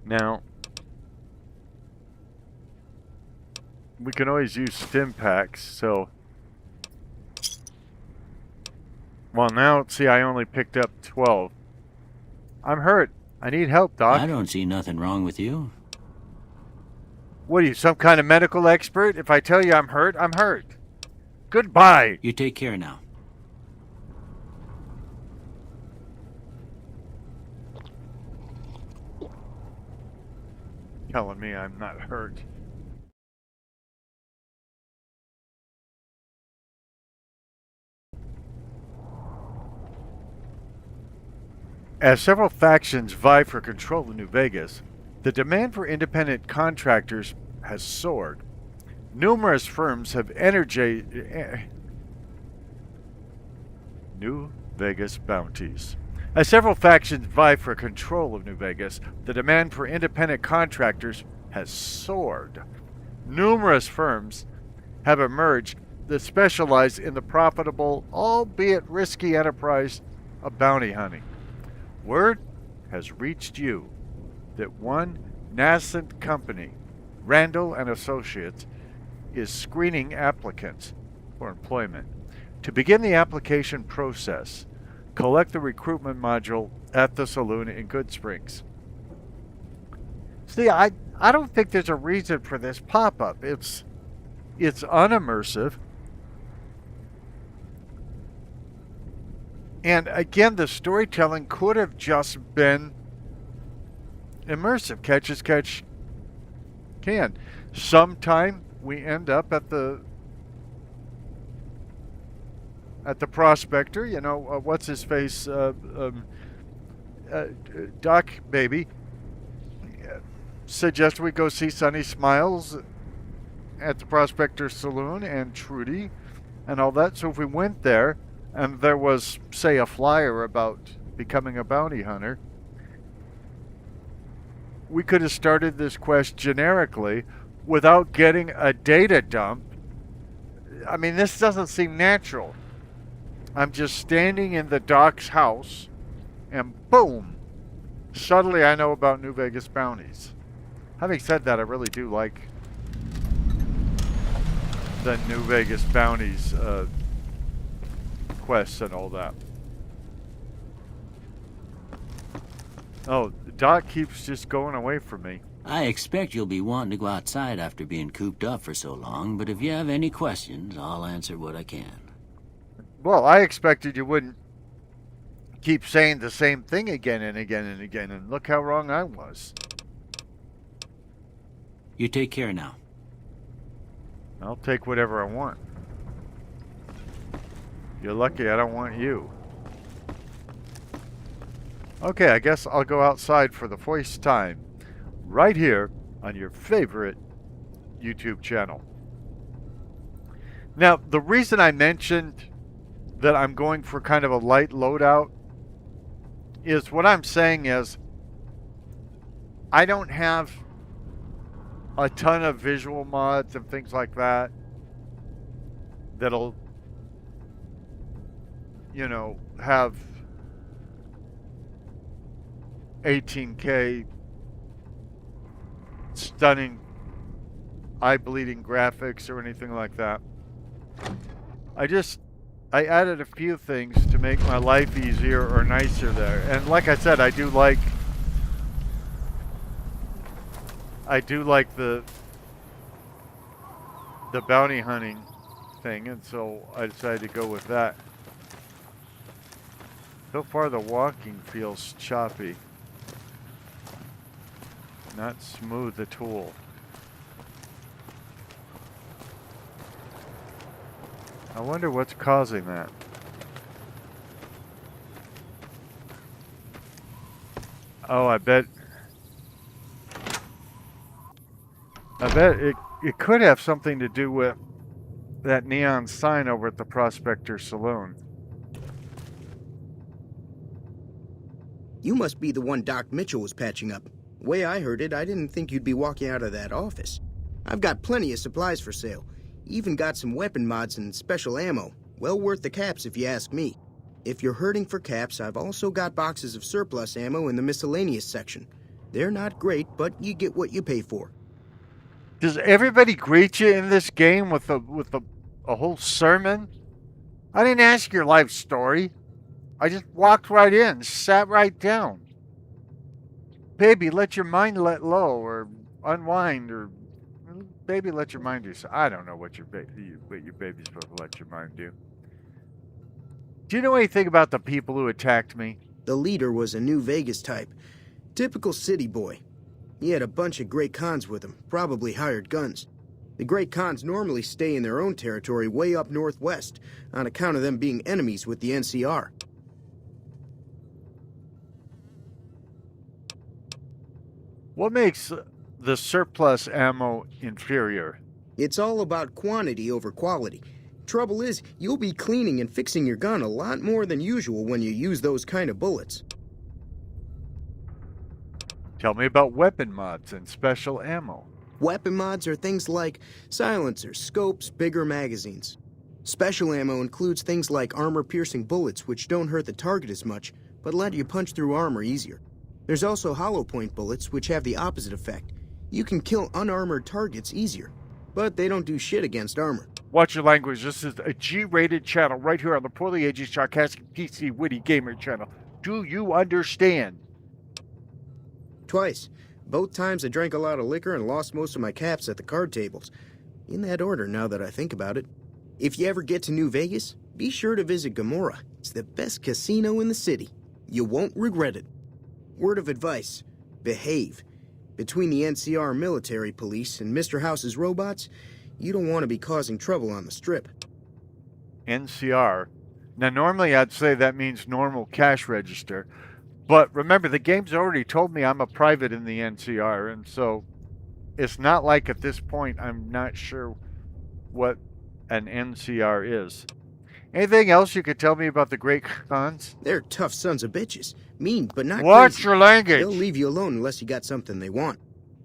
Now, we can always use stim packs, so... Well, now, see, I only picked up 12. I'm hurt. I need help, Doc. I don't see nothing wrong with you. What are you, some kind of medical expert? If I tell you I'm hurt, I'm hurt. Goodbye. You take care now. Telling me I'm not hurt. As several factions vie for control of New Vegas, the demand for independent contractors has soared. Numerous firms have New Vegas bounties. As several factions vie for control of New Vegas, the demand for independent contractors has soared. Numerous firms have emerged that specialize in the profitable, albeit risky enterprise of bounty hunting. Word has reached you that one nascent company, Randall and Associates, is screening applicants for employment. To begin the application process, collect the recruitment module at the saloon in Good Springs. See, I don't think there's a reason for this pop-up. It's unimmersive. And again, the storytelling could have just been immersive. Catch as catch can. Sometime we end up at the prospector, you know, what's his face, Doc Baby, suggest we go see Sunny Smiles at the Prospector Saloon and Trudy and all that. So if we went there and there was, say, a flyer about becoming a bounty hunter, we could have started this quest generically without getting a data dump. I mean, this doesn't seem natural. I'm just standing in the doc's house, and boom! Suddenly I know about New Vegas bounties. Having said that, I really do like the New Vegas bounties quests and all that. Oh, Doc keeps just going away from me. I expect you'll be wanting to go outside after being cooped up for so long, but if you have any questions, I'll answer what I can. Well, I expected you wouldn't keep saying the same thing again and again and again, and look how wrong I was. You take care now. I'll take whatever I want. You're lucky I don't want you. Okay, I guess I'll go outside for the first time, right here on your favorite YouTube channel. Now, the reason I mentioned that I'm going for kind of a light loadout is what I'm saying is I don't have a ton of visual mods and things like that that'll, you know, have 18K stunning eye-bleeding graphics or anything like that. I added a few things to make my life easier or nicer there. And like I said, I do like the bounty hunting thing, and so I decided to go with that. So far the walking feels choppy. Not smooth at all. I wonder what's causing that. Oh, I bet it could have something to do with that neon sign over at the Prospector Saloon. You must be the one Doc Mitchell was patching up. The way I heard it, I didn't think you'd be walking out of that office. I've got plenty of supplies for sale. Even got some weapon mods and special ammo. Well worth the caps if you ask me. If you're hurting for caps, I've also got boxes of surplus ammo in the miscellaneous section. They're not great, but you get what you pay for. Does everybody greet you in this game with a whole sermon? I didn't ask your life story. I just walked right in, sat right down. Baby, let your mind let low, or unwind, or baby, let your mind do. So I don't know what your baby's supposed to let your mind do. Do you know anything about the people who attacked me? The leader was a New Vegas type. Typical city boy. He had a bunch of Great Khans with him, probably hired guns. The Great Khans normally stay in their own territory way up northwest, on account of them being enemies with the NCR. What makes the surplus ammo inferior? It's all about quantity over quality. Trouble is, you'll be cleaning and fixing your gun a lot more than usual when you use those kind of bullets. Tell me about weapon mods and special ammo. Weapon mods are things like silencers, scopes, bigger magazines. Special ammo includes things like armor-piercing bullets, which don't hurt the target as much, but let you punch through armor easier. There's also hollow-point bullets, which have the opposite effect. You can kill unarmored targets easier, but they don't do shit against armor. Watch your language. This is a G-rated channel right here on the Poorly Aged Sarcastic PC Witty Gamer channel. Do you understand? Twice. Both times I drank a lot of liquor and lost most of my caps at the card tables. In that order, now that I think about it. If you ever get to New Vegas, be sure to visit Gomorrah. It's the best casino in the city. You won't regret it. Word of advice, behave. Between the NCR military police and Mr. House's robots, you don't want to be causing trouble on the strip. NCR. Now, normally I'd say that means normal cash register. But remember, the game's already told me I'm a private in the NCR, and so it's not like at this point I'm not sure what an NCR is. Anything else you could tell me about the Great Khans? They're tough sons of bitches. Mean, but not Watch crazy. your language! They'll leave you alone unless you got something they want.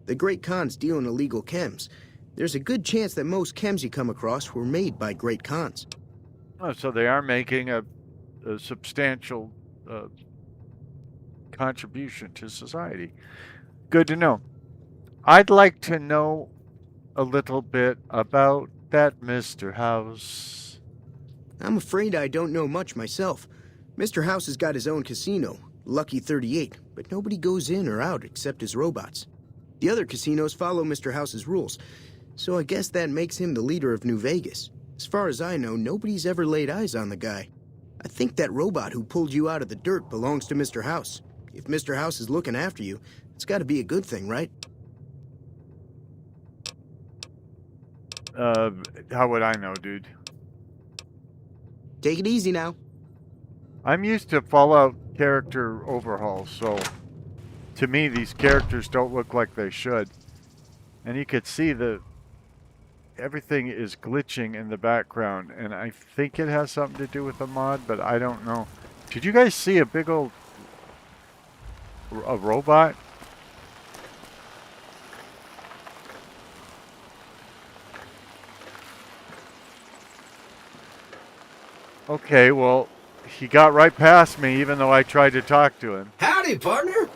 The Great Khans deal in illegal chems. There's a good chance that most chems you come across were made by Great Khans. Oh, so they are making a a substantial contribution to society. Good to know. I'd like to know a little bit about that Mr. House. I'm afraid I don't know much myself. Mr. House has got his own casino, Lucky 38, but nobody goes in or out except his robots. The other casinos follow Mr. House's rules, so I guess that makes him the leader of New Vegas. As far as I know, nobody's ever laid eyes on the guy. I think that robot who pulled you out of the dirt belongs to Mr. House. If Mr. House is looking after you, it's got to be a good thing, right? How would I know, dude? Take it easy now. I'm used to Fallout character overhauls, so to me these characters don't look like they should. And you could see that everything is glitching in the background, and I think it has something to do with the mod, but I don't know. Did you guys see a big old robot? Okay, well, he got right past me even though I tried to talk to him. Howdy, partner.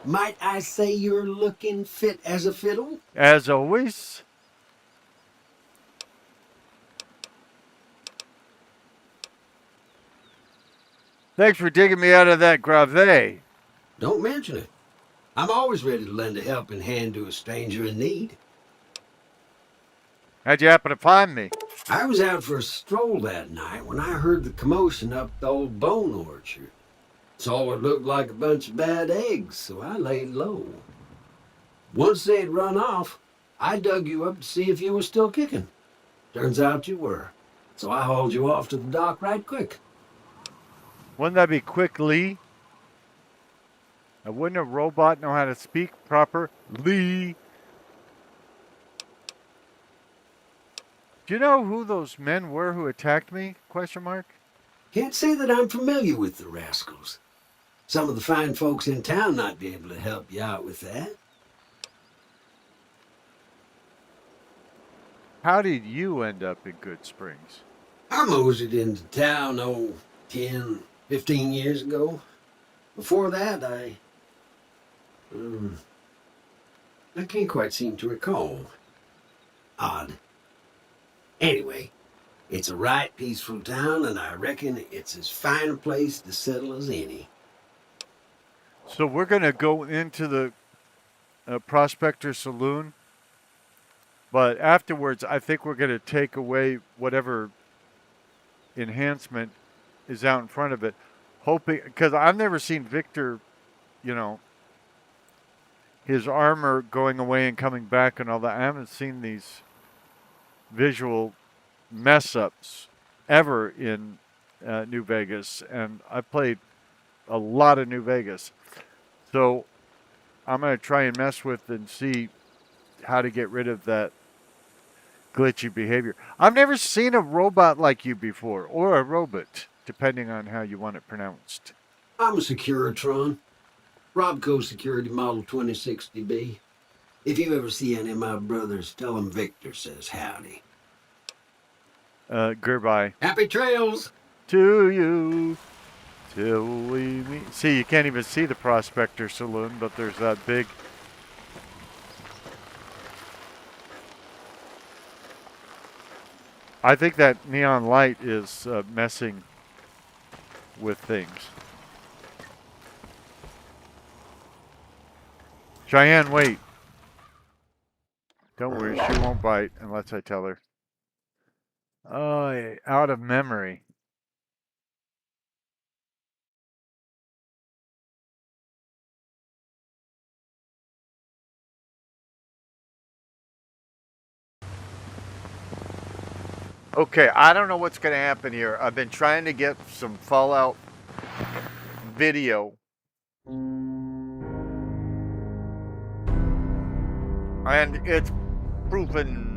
Might I say you're looking fit as a fiddle? As always. Thanks for digging me out of that gravet. Don't mention it. I'm always ready to lend a helping hand to a stranger in need. How'd you happen to find me? I was out for a stroll that night when I heard the commotion up the old bone orchard. Saw what looked like a bunch of bad eggs, so I laid low. Once they'd run off, I dug you up to see if you were still kicking. Turns out you were, so I hauled you off to the dock right quick. Wouldn't that be quickly? Wouldn't a robot know how to speak proper Lee? Do you know who those men were who attacked me? Question mark. Can't say that I'm familiar with the rascals. Some of the fine folks in town might be able to help you out with that. How did you end up in Good Springs? I moseyed into town, 10, 15 years ago. Before that, I can't quite seem to recall. Odd. Anyway, it's a right peaceful town, and I reckon it's as fine a place to settle as any. So we're going to go into the Prospector Saloon, but afterwards I think we're going to take away whatever enhancement is out in front of it, hoping, because I've never seen Victor, you know, his armor going away and coming back and all that. I haven't seen these visual mess ups ever in New Vegas, and I've played a lot of New Vegas, so I'm going to try and mess with and see how to get rid of that glitchy behavior. I've never seen a robot like you before, or a robot, depending on how you want it pronounced. I'm a Securitron. Robco Security Model 2060B. If you ever see any of my brothers, tell them Victor says howdy. Goodbye. Happy trails! To you, till we meet. See, you can't even see the Prospector Saloon, but there's that big... I think that neon light is messing with things. Cheyenne, wait. Don't worry, she won't bite unless I tell her. Oh, out of memory. Okay, I don't know what's going to happen here. I've been trying to get some Fallout video. And it's proven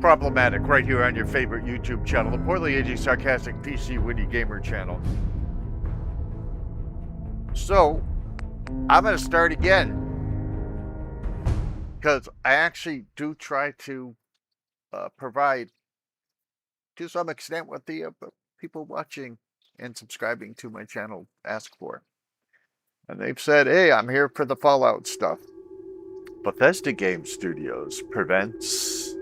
problematic right here on your favorite YouTube channel, the Poorly Aging Sarcastic PC Witty Gamer channel. So, I'm going to start again. Because I actually do try to provide, to some extent, what the people watching and subscribing to my channel ask for. And they've said, hey, I'm here for the Fallout stuff. Bethesda Game Studios presents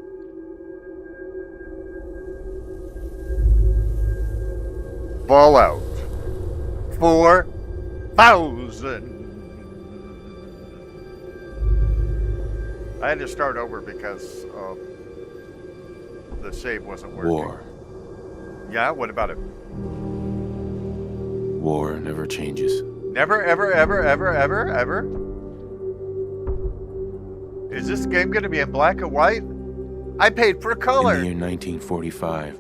Fallout 4000. I had to start over because the save wasn't working. War. Yeah, what about it? War never changes. Never, ever, ever, ever, ever, ever? Is this game going to be in black and white? I paid for color. In the year 1945,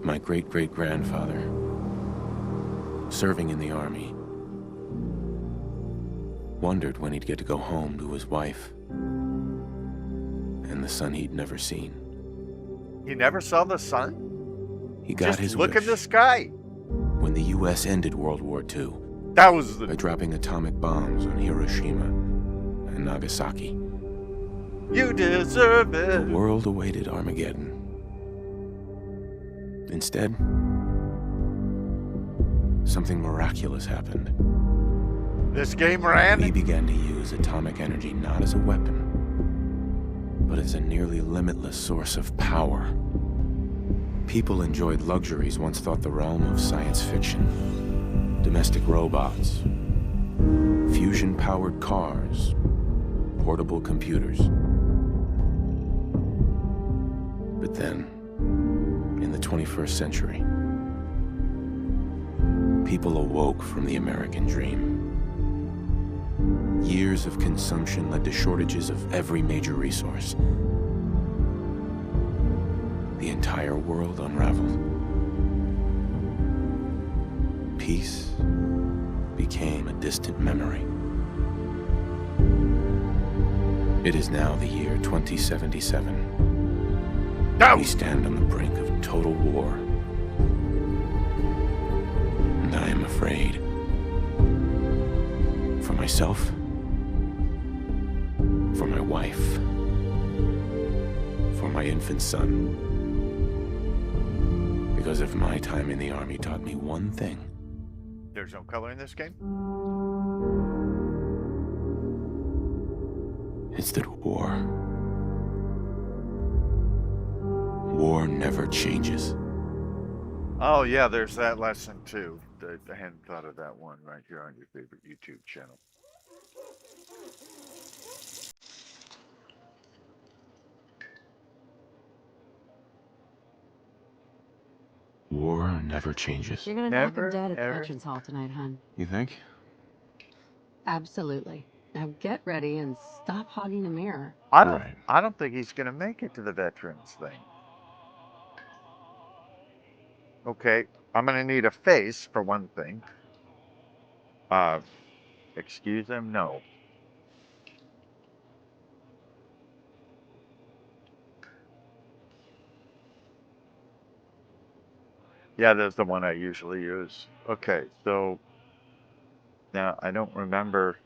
my great-great-grandfather, serving in the army, wondered when he'd get to go home to his wife and the son he'd never seen. You never saw the sun? He got Just his look wish at the sky. when the U.S. ended World War II That was by the... dropping atomic bombs on Hiroshima and Nagasaki. You deserve The it. world awaited Armageddon. Instead, something miraculous happened. This game ran? We began to use atomic energy not as a weapon, but as a nearly limitless source of power. People enjoyed luxuries once thought the realm of science fiction. Domestic robots, fusion-powered cars, portable computers. But then, in the 21st century, people awoke from the American dream. Years of consumption led to shortages of every major resource. The entire world unraveled. Peace became a distant memory. It is now the year 2077. No! We stand on the brink of total war. And I am afraid. For myself, for my wife, for my infant son. Because if my time in the army taught me one thing, There's no color in this game? it's that war never changes. Oh, yeah, there's that lesson, too. I hadn't thought of that one right here on your favorite YouTube channel. War never changes. You're gonna knock Never, him dead at the ever. Veterans Hall tonight, hon. You think? Absolutely. Now get ready and stop hogging the mirror. Right. I don't think he's going to make it to the veterans thing. Okay, I'm going to need a face, for one thing. Excuse him? No. Yeah, that's the one I usually use. Okay, so now I don't remember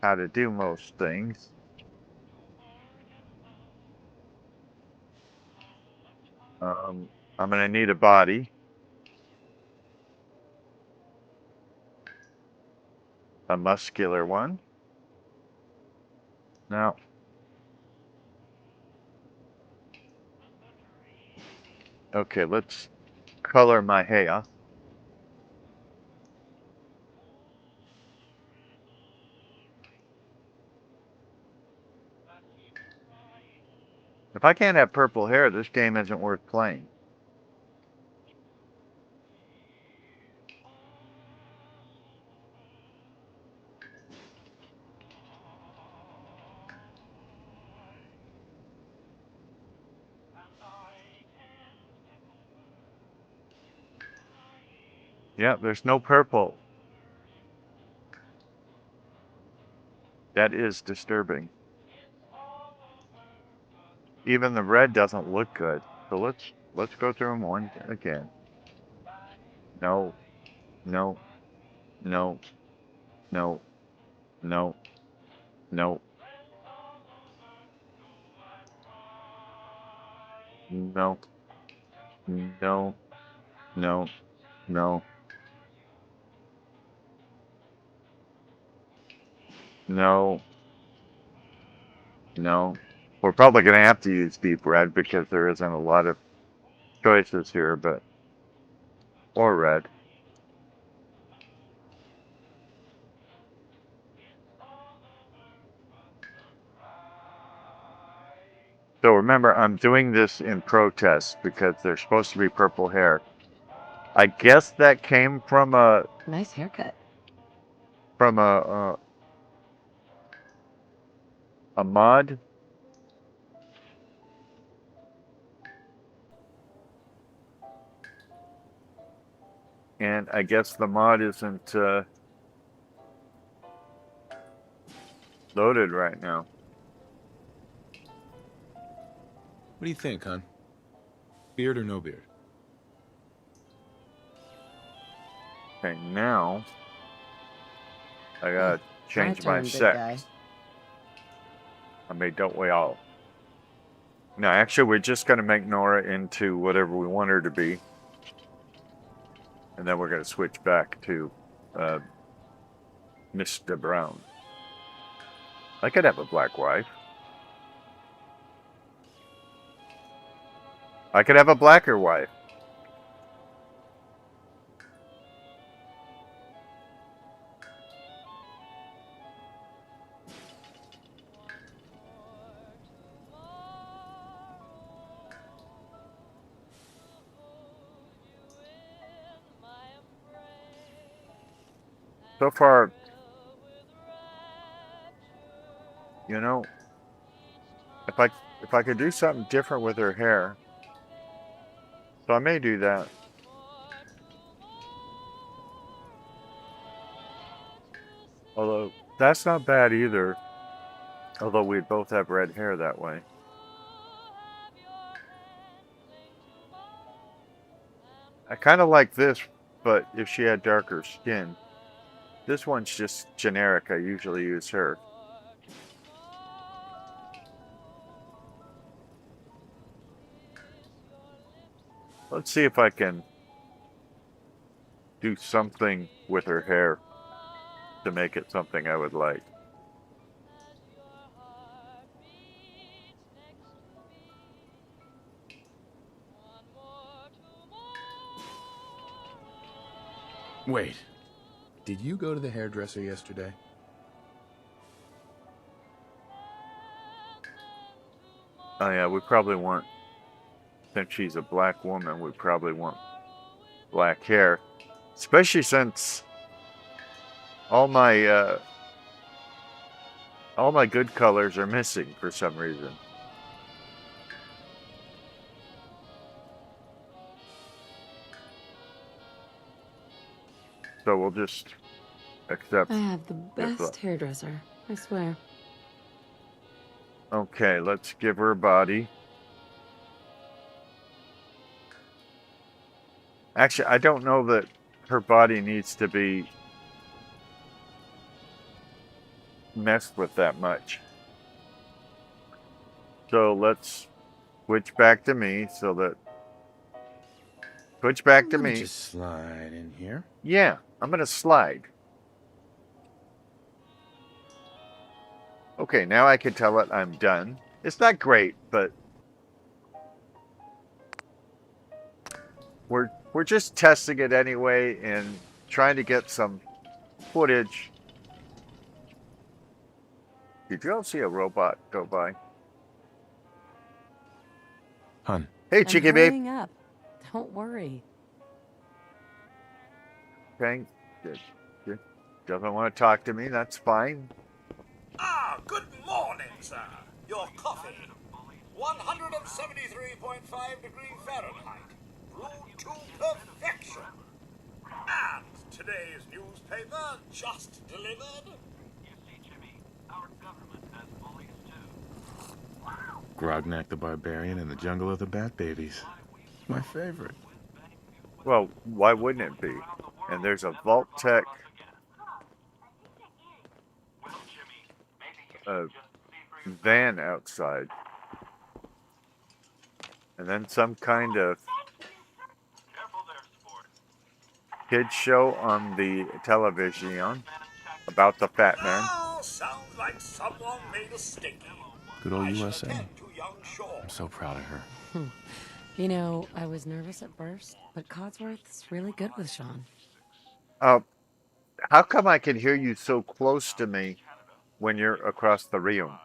how to do most things. I'm going to need a body. A muscular one. Now, okay, let's color my hair. If I can't have purple hair, this game isn't worth playing. Yeah, there's no purple. That is disturbing. Even the red doesn't look good. So let's go through them one again. No, no, no, no, no, no. No. No. No. No. No. No. We're probably going to have to use deep red because there isn't a lot of choices here, but... Or red. So remember, I'm doing this in protest because they're supposed to be purple hair. I guess that came from Nice haircut. from a mod, and I guess the mod isn't loaded right now. What do you think, hon? Beard or no beard? Okay, now I gotta My change my turn, big sex. guy. I mean, don't we all? No, actually, we're just gonna make Nora into whatever we want her to be, and then we're gonna switch back to Mr. Brown. I could have a black wife. I could have a blacker wife. So far, you know, if I could do something different with her hair, so I may do that. Although that's not bad either. Although we both have red hair that way. I kind of like this, but if she had darker skin. This one's just generic. I usually use her. Let's see if I can do something with her hair to make it something I would like. Wait. Did you go to the hairdresser yesterday? Oh yeah, we probably want, since she's a black woman, we probably want black hair. Especially since all my good colors are missing for some reason. So we'll just accept. I have the best hairdresser, I swear. Okay, let's give her a body. Actually, I don't know that her body needs to be messed with that much. So let's switch back to me so that... Switch back to Let me me. just slide in here. Yeah, I'm going to slide. Okay, now I can tell it I'm done. It's not great, but... We're just testing it anyway and trying to get some footage. Did you all see a robot go by? Hun. Hey, Chicky babe. Hurrying up. Don't worry. Okay. Doesn't want to talk to me. That's fine. Ah, good morning, sir. Your coffee. 173.5 degrees Fahrenheit. Brewed to perfection. And today's newspaper just delivered. You see, Jimmy, our government has bullies too. Wow. Grognak the Barbarian in the Jungle of the Bat Babies. My favorite. Well, why wouldn't it be? And there's a Vault Tech van outside. And then some kind of kid show on the television about the fat man. Oh, sounds like someone made a stick. Good old I shall USA. attend to young Shaw. I'm so proud of her. You know, I was nervous at first, but Codsworth's really good with Sean. How come I can hear you so close to me when you're across the room?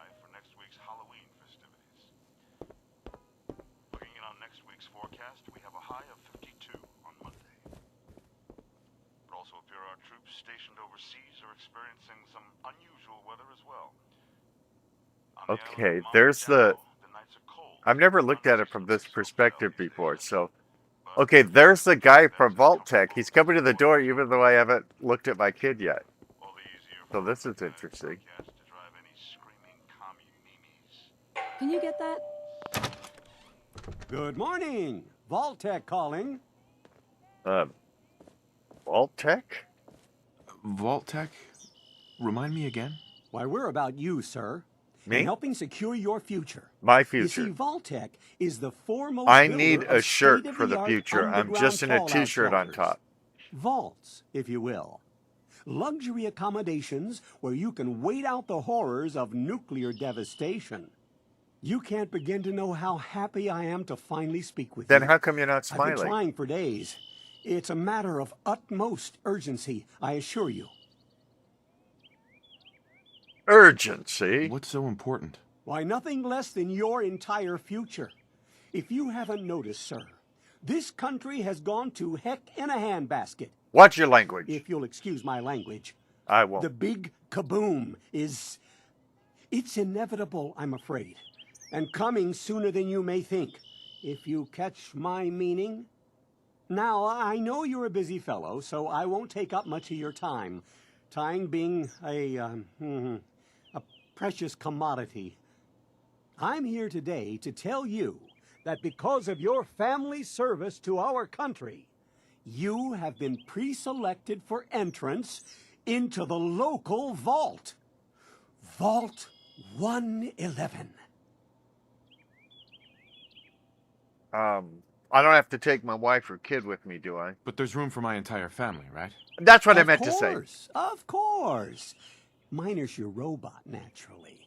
Looking in on next week's forecast, we have a high of 52 on Monday. It also appears our troops stationed overseas are experiencing some unusual weather as well. Okay, there's the... I've never looked at it from this perspective before, so... Okay, there's the guy from Vault-Tec. He's coming to the door even though I haven't looked at my kid yet. So this is interesting. Can you get that? Good morning. Vault-Tec calling. Vault-Tec? Vault-Tec? Remind me again? Why, we're about you, sir. Me? And helping secure your future. My You future. see, Vault-Tec is the foremost I builder need a of shirt for the state-of-the-art future. I'm just in a underground t-shirt on fallout top. shelters. Vaults, if you will. Luxury accommodations where you can wait out the horrors of nuclear devastation. You can't begin to know how happy I am to finally speak with you. Then how come you're not I've been smiling? trying for days. It's a matter of utmost urgency, I assure you. Urgency? What's so important? Why, nothing less than your entire future. If you haven't noticed, sir, this country has gone to heck in a handbasket. Watch your language. If you'll excuse my language. I won't. The big kaboom is... It's inevitable, I'm afraid. And coming sooner than you may think. If you catch my meaning. Now, I know you're a busy fellow, so I won't take up much of your time. Time being a precious commodity. I'm here today to tell you that because of your family service to our country, you have been pre-selected for entrance into the local vault. Vault 111. I don't have to take my wife or kid with me, do I? But there's room for my entire family, right? That's what I meant to say. Of course. Minus your robot, naturally.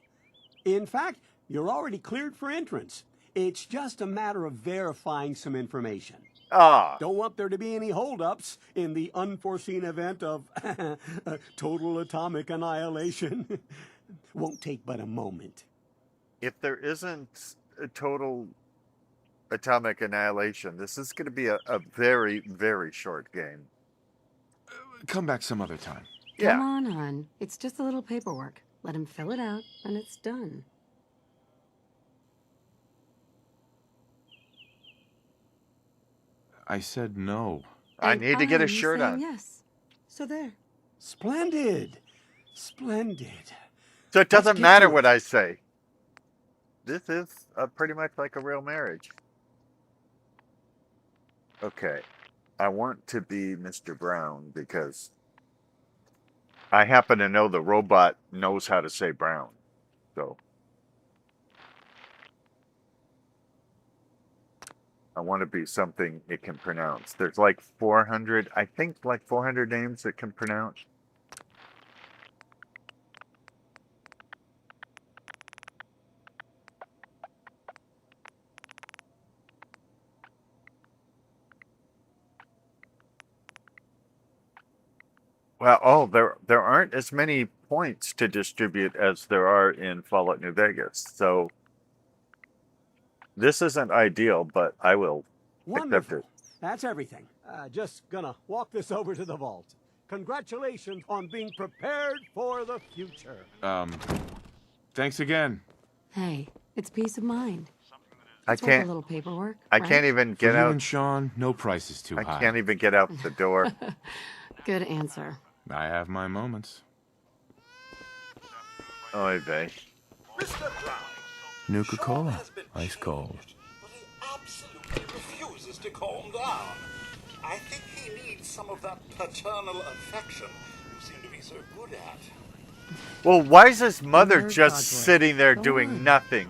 In fact, you're already cleared for entrance. It's just a matter of verifying some information. Don't want there to be any holdups in the unforeseen event of total atomic annihilation. Won't take but a moment. If there isn't a total atomic annihilation, this is going to be a very, very short game. Come back some other time. Yeah. Come on, hon. It's just a little paperwork. Let him fill it out, and it's done. I said no. I And need to get a I'm shirt saying on. Yes. So there. Splendid. Splendid. So it Let's doesn't get matter to it. what I say. This is pretty much like a real marriage. Okay. I want to be Mr. Brown because I happen to know the robot knows how to say Brown. So I want to be something it can pronounce. There's like 400, I think like 400 names it can pronounce. Well, there aren't as many points to distribute as there are in Fallout New Vegas. So this isn't ideal, but I will accept Wonderful. it. That's everything. Just gonna walk this over to the vault. Congratulations on being prepared for the future. Thanks again. Hey, it's peace of mind. I It's worth a can't. little paperwork. I right? can't even For get you out. and Sean, no price is too I high. can't even get out the door. Good answer. I have my moments. Oy vey. Mr. Brown. Nuka-Cola, Sean has been ice cold. changed, but he absolutely refuses to calm down. I think he needs some of that paternal affection you seem to be so good at. Well, why is his mother Nerd just Codsworth. sitting there Go doing on. nothing?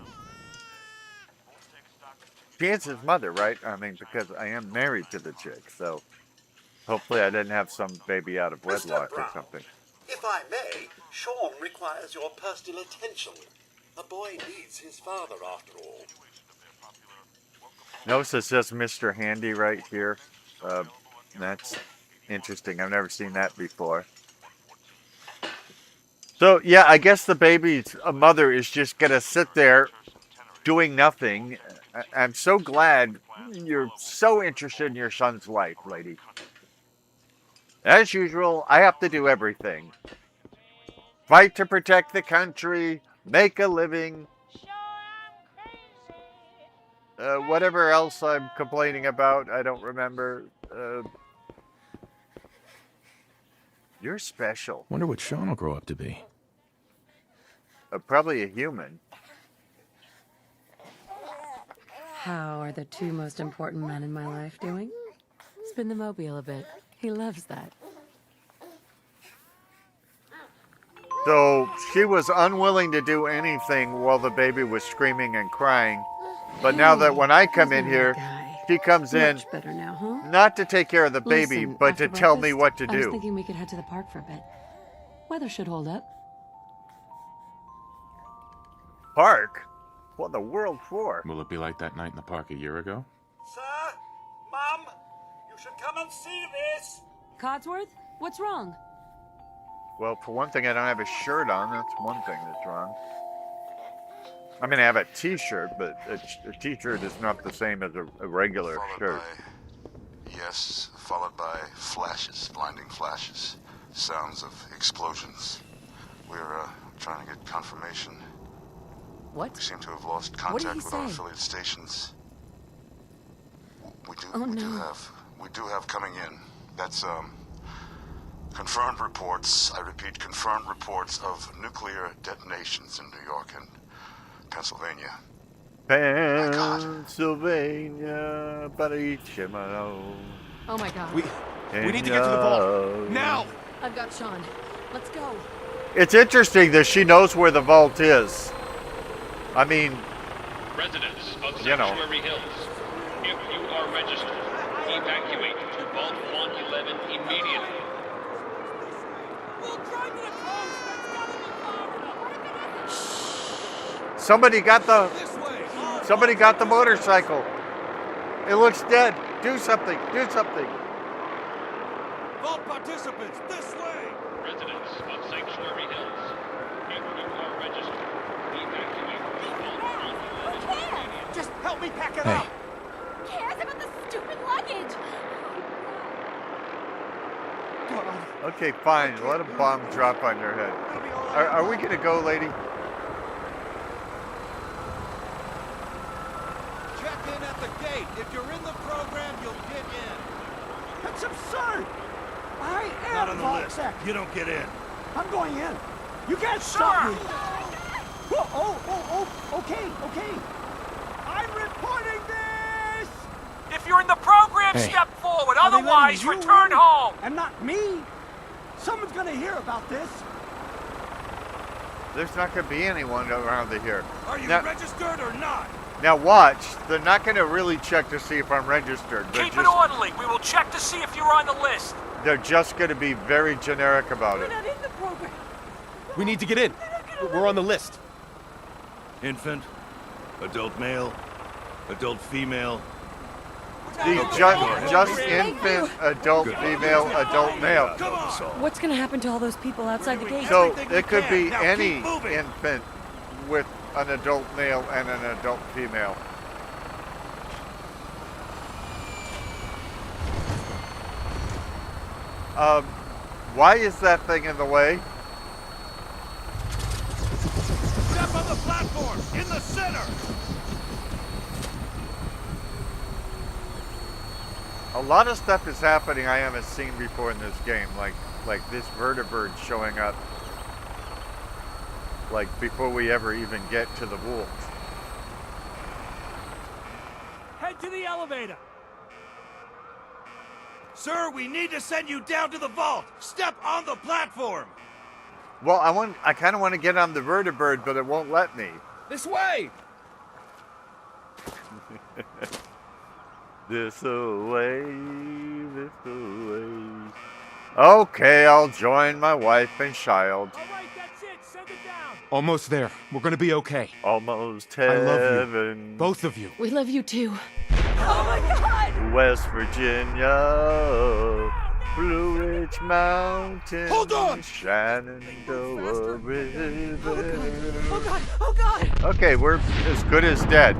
She is his mother, right? I mean, because I am married to the chick, so hopefully I didn't have some baby out of wedlock or something. If I may, Sean requires your personal attention. The boy needs his father, after all. Notice it says Mr. Handy right here. That's interesting. I've never seen that before. So, yeah, I guess the baby's mother is just going to sit there doing nothing. I'm so glad you're so interested in your son's life, lady. As usual, I have to do everything. Fight to protect the country, make a living. Whatever else I'm complaining about, I don't remember. You're special. Wonder what Sean will grow up to be. Probably a human. How are the two most important men in my life doing? Spin the mobile a bit. He loves that. So she was unwilling to do anything while the baby was screaming and crying. But now that when I come in here, she comes in Much better now, huh? not to take care of the baby, Listen, but after to tell me breakfast, what to I was do. thinking we could head to the park for a bit. Weather should hold up. Park? What in the world for? Will it be like that night in the park a year ago? Sir? Mum? You should come and see this! Codsworth? What's wrong? Well, for one thing, I don't have a shirt on. That's one thing that's wrong. I mean, I have a t-shirt, but a t-shirt is not the same as a regular shirt. Yes, followed by flashes, blinding flashes, sounds of explosions. We're trying to get confirmation. What? We seem to have lost contact with our affiliate stations. We do have coming in. That's confirmed reports. I repeat, confirmed reports of nuclear detonations in New York and Pennsylvania. Pennsylvania, Barichimano. Oh my god. We need to get to the vault. Now! I've got Sean. Let's go. It's interesting that she knows where the vault is. I mean, residents of Sanctuary Hills, if you are registered, evacuate to Vault 111 immediately. We'll drive to the coast! somebody got the motorcycle. It looks dead. Do something. Do something. Vault participants, this way! Residents of Sanctuary Hills, if you are registered, evacuate to Vault 111. Just help me pack it Hey. up! Who cares about the stupid luggage? Okay, fine. Let a bomb drop on your head. Are we going to go, lady? Check in at the gate. If you're in the program, you'll get in. That's absurd! I am Not on the Vault list. Sec. You don't get in. I'm going in. You can't stop me. Okay. I'm reporting this! If you're in the program, Hey. step forward. Are they Otherwise, letting you return in? home. And not me? Someone's gonna hear about this. There's not going to be anyone around here. Are you Now- registered or not? Now watch. They're not going to really check to see if I'm registered. Keep it orderly. We will check to see if you're on the list. They're just going to be very generic about it. Not in the program. We need to get in. We're on the list. Infant, adult male, adult female. Just infant, adult female, adult male. Come on. What's gonna happen to all those people outside the gate? So Everything it could be Now any keep moving. infant with an adult male and an adult female. Why is that thing in the way? Step on the platform in the center. A lot of stuff is happening I haven't seen before in this game, like this vertibird showing up, like before we ever even get to the wolves. Head to the elevator. Sir, we need to send you down to the vault. Step on the platform. Well, I kind of want to get on the vertibird, but it won't let me. This way! This away, this away. Okay, I'll join my wife and child. All right, that's it. Send it down. Almost there. We're gonna be okay. Almost I love you. heaven. Both of you. We love you too. Oh my god! West Virginia, Blue Ridge Mountain. Hold on! Shenandoah River. Oh god! Oh god! Okay, we're as good as dead.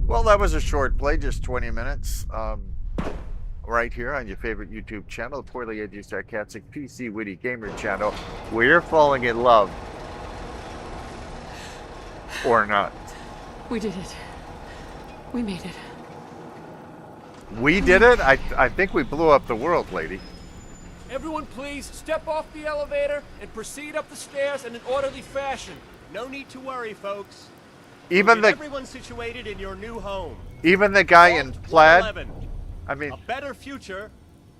Well, that was a short play, just 20 minutes. Right here on your favorite YouTube channel, the Poorly Edgy Sarcastic PC Witty Gamer channel, where you're falling in love. Or not. We did it. We made it. We did it? I think we blew up the world, lady. Everyone please step off the elevator and proceed up the stairs in an orderly fashion. No need to worry, folks. Even the Everyone's situated in your new home. even the guy in plaid. 11. I mean, A better future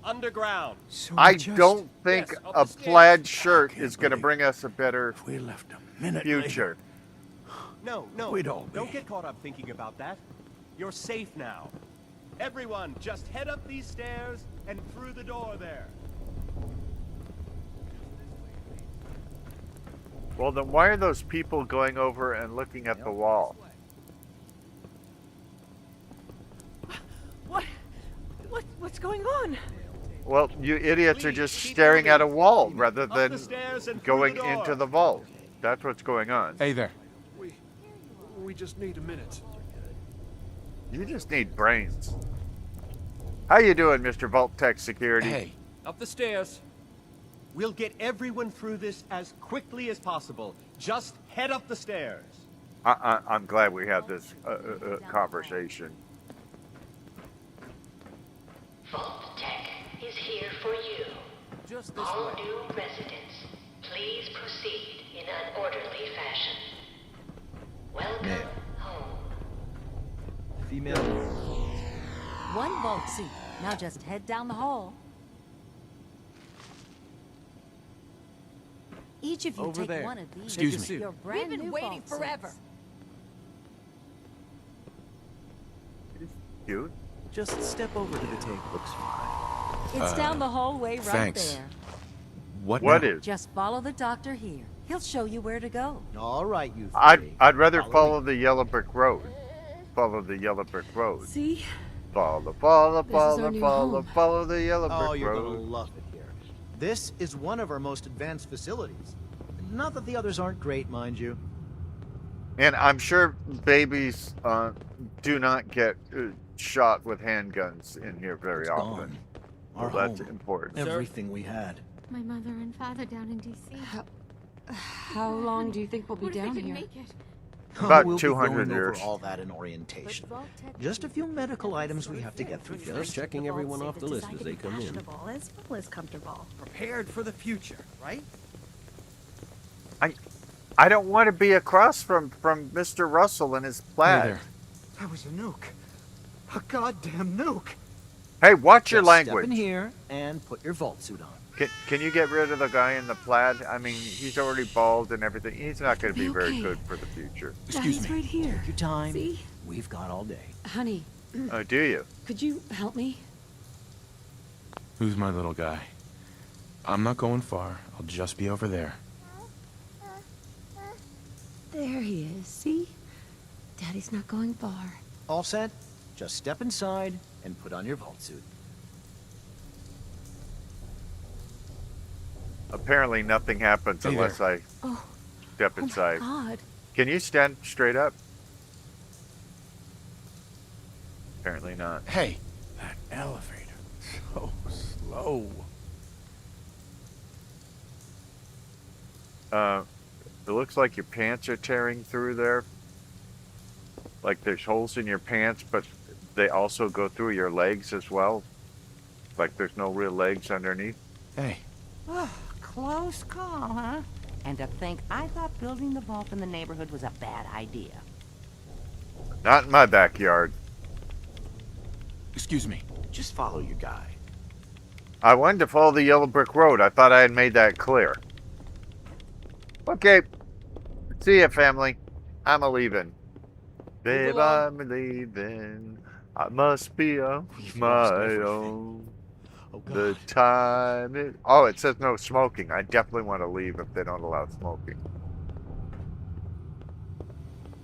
underground. I don't think a plaid shirt is going to bring us a better We left a minute future. No, We'd all don't be. get caught up thinking about that. You're safe now. Everyone, just head up these stairs and through the door there. Well, then why are those people going over and looking at the wall? What's going on? Well, you idiots are just staring at a wall rather than the stairs and going through the door. into the vault. That's what's going on. Hey there. We just need a minute. You just need brains. How you doing, Mr. Vault Tech Security? Hey. Up the stairs. We'll get everyone through this as quickly as possible. Just head up the stairs. I'm glad we had this conversation. Vault Tech is here for you. Just this All way. new residents, please proceed in an orderly fashion. Welcome home. Female. One vault seat. Now just head down the hall. Each of you Over take there. one of these. Excuse me. Your brand We've been new waiting vault forever. seats. Cute. Just step over to the table. Looks fine. It's down the hallway right thanks. there. What now? is? Just follow the doctor here. He'll show you where to go. All right, you I'd rather follow the yellow brick road. Follow the yellow brick road. See? Follow This is follow our new home. follow the yellow brick Oh, you're gonna road. love it here. This is one of our most advanced facilities. Not that the others aren't great, mind you. And I'm sure babies do not get shot with handguns in here very It's often. gone. Our Well, that's home. important. Everything we had. My mother and father down in D.C. How long do you think we'll be What if down they can here? make it? About we'll be 200 going years. over all that in orientation. Just a few medical items we have to get through first. checking everyone off the list as they come in. As well as comfortable. Prepared for the future, right? I don't want to be across from Mr. Russell and his plaid. Hey there. That was a nuke. A goddamn nuke. Hey, watch your Just language. Step in here and put your vault suit on. Can you get rid of the guy in the plaid? I mean, he's already bald and everything. He's not going to be very Okay. good for the future. Daddy's right here. Take your time. See? We've got all day. Honey, Oh, do you? could you help me? Who's my little guy? I'm not going far. I'll just be over there. There he is. See? Daddy's not going far. All set? Just step inside and put on your vault suit. Apparently nothing happens Hey unless I Oh, step inside. God. Can you stand straight up? Apparently not. Hey, That elevator. So slow. It looks like your pants are tearing through there. Like there's holes in your pants, but they also go through your legs as well. Like there's no real legs underneath. hey. Close call, huh? And to think I thought building the vault in the neighborhood was a bad idea. Not in my backyard. Excuse me. Just follow your guy. I wanted to follow the yellow brick road. I thought I had made that clear. Okay. See ya, family. I'm a leaving. Babe, I'm leaving. I must be on my own. The time is... Oh, it says no smoking. I definitely want to leave if they don't allow smoking.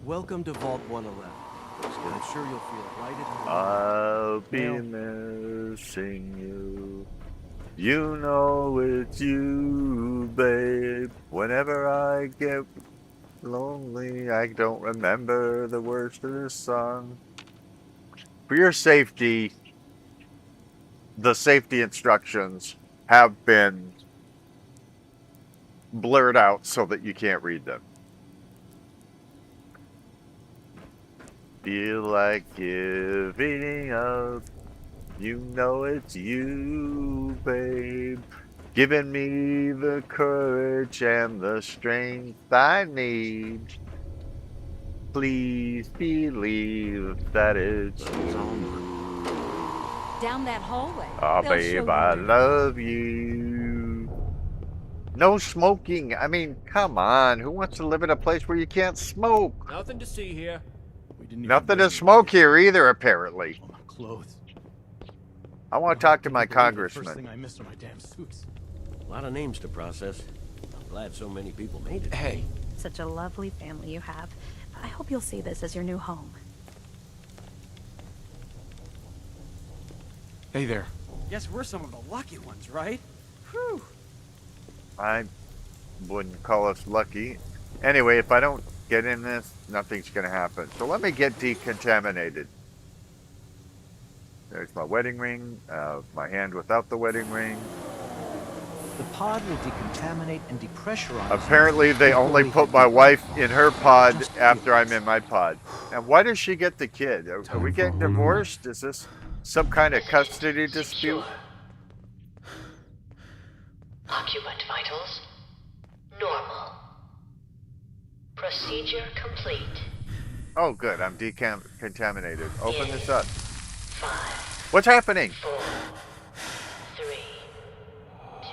Welcome to Vault 111. I'm sure you'll feel right at home. I'll be missing you. You know it's you, babe. Whenever I get lonely, I don't remember the words to this song. For your safety, the safety instructions have been blurred out so that you can't read them. Feel like giving up. You know it's you, babe. Giving me the courage and the strength I need. Please believe that it's you. Down that hallway. Oh, babe, I love you. No smoking. I mean, come on. Who wants to live in a place where you can't smoke? Nothing to see here. Nothing to smoke here either, apparently. Clothes. I want to talk to my congressman. First thing I missed are my damn suits. A lot of names to process. I'm glad so many people made it. Hey. Such a lovely family you have. I hope you'll see this as your new home. Hey there. Guess we're some of the lucky ones, right? Whew. I wouldn't call us lucky. Anyway, if I don't get in this, nothing's going to happen. So let me get decontaminated. There's my wedding ring, my hand without the wedding ring. The pod will decontaminate and depressurize. Apparently they only put my wife in her pod after I'm in my pod. And why does she get the kid? Are we getting divorced? Is this some kind of custody dispute? Occupant vitals normal. Procedure complete. Oh, good. I'm decontaminated. Open this up. 5. What's happening? 4, 3, 2,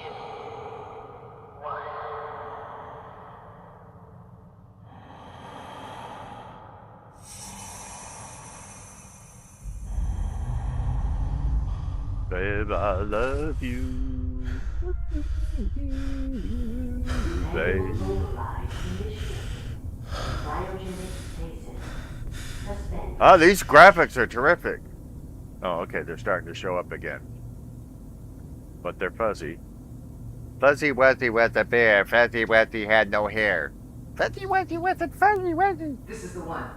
1. Babe, I love you. Babe. Oh, these graphics are terrific. Oh, okay, they're starting to show up again. But they're fuzzy. Fuzzy Wuzzy was a bear. Fuzzy Wuzzy had no hair. Fuzzy Wuzzy wasn't Fuzzy Wuzzy. This is the one.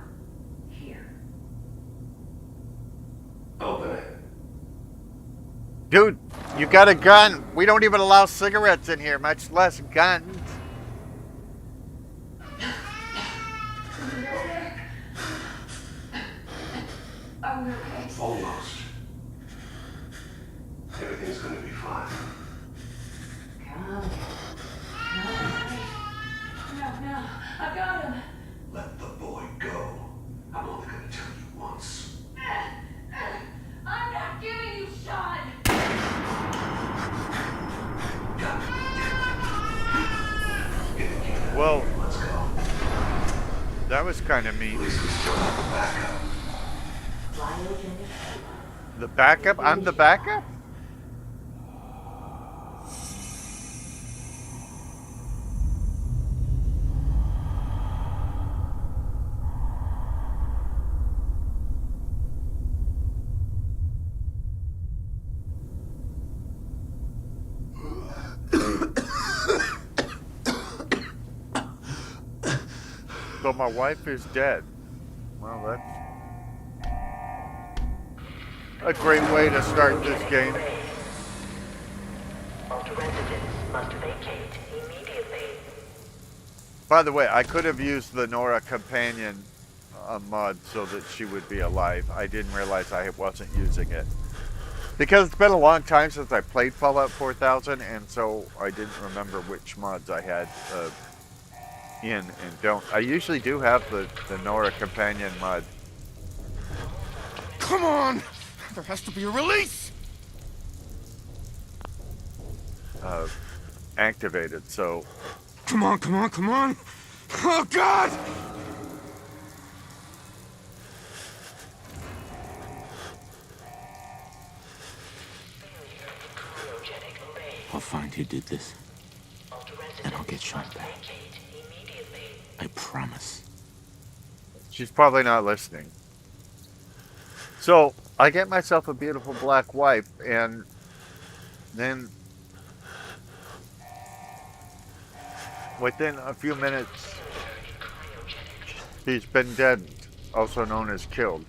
Here. Open it. Dude, you got a gun. We don't even allow cigarettes in here, much less guns. Almost. Everything's gonna be fine. Come. No, I got him. Let the boy go. I'm only gonna tell you once. I'm not giving you Sean. Well, that was kind of mean. The backup? I'm the backup? So my wife is dead. Well, that's a great way to start this game. All residents must vacate immediately. By the way, I could have used the Nora companion mod so that she would be alive. I didn't realize I wasn't using it. Because it's been a long time since I played Fallout 4000, and so I didn't remember which mods I had in and don't. I usually do have the Nora companion mod. Come on! There has to be a release! Activated, so... Come on! Oh, God! find who did this, and I'll get Sean back. I promise. She's probably not listening. So I get myself a beautiful black wife, and then within a few minutes, he's been dead, also known as killed.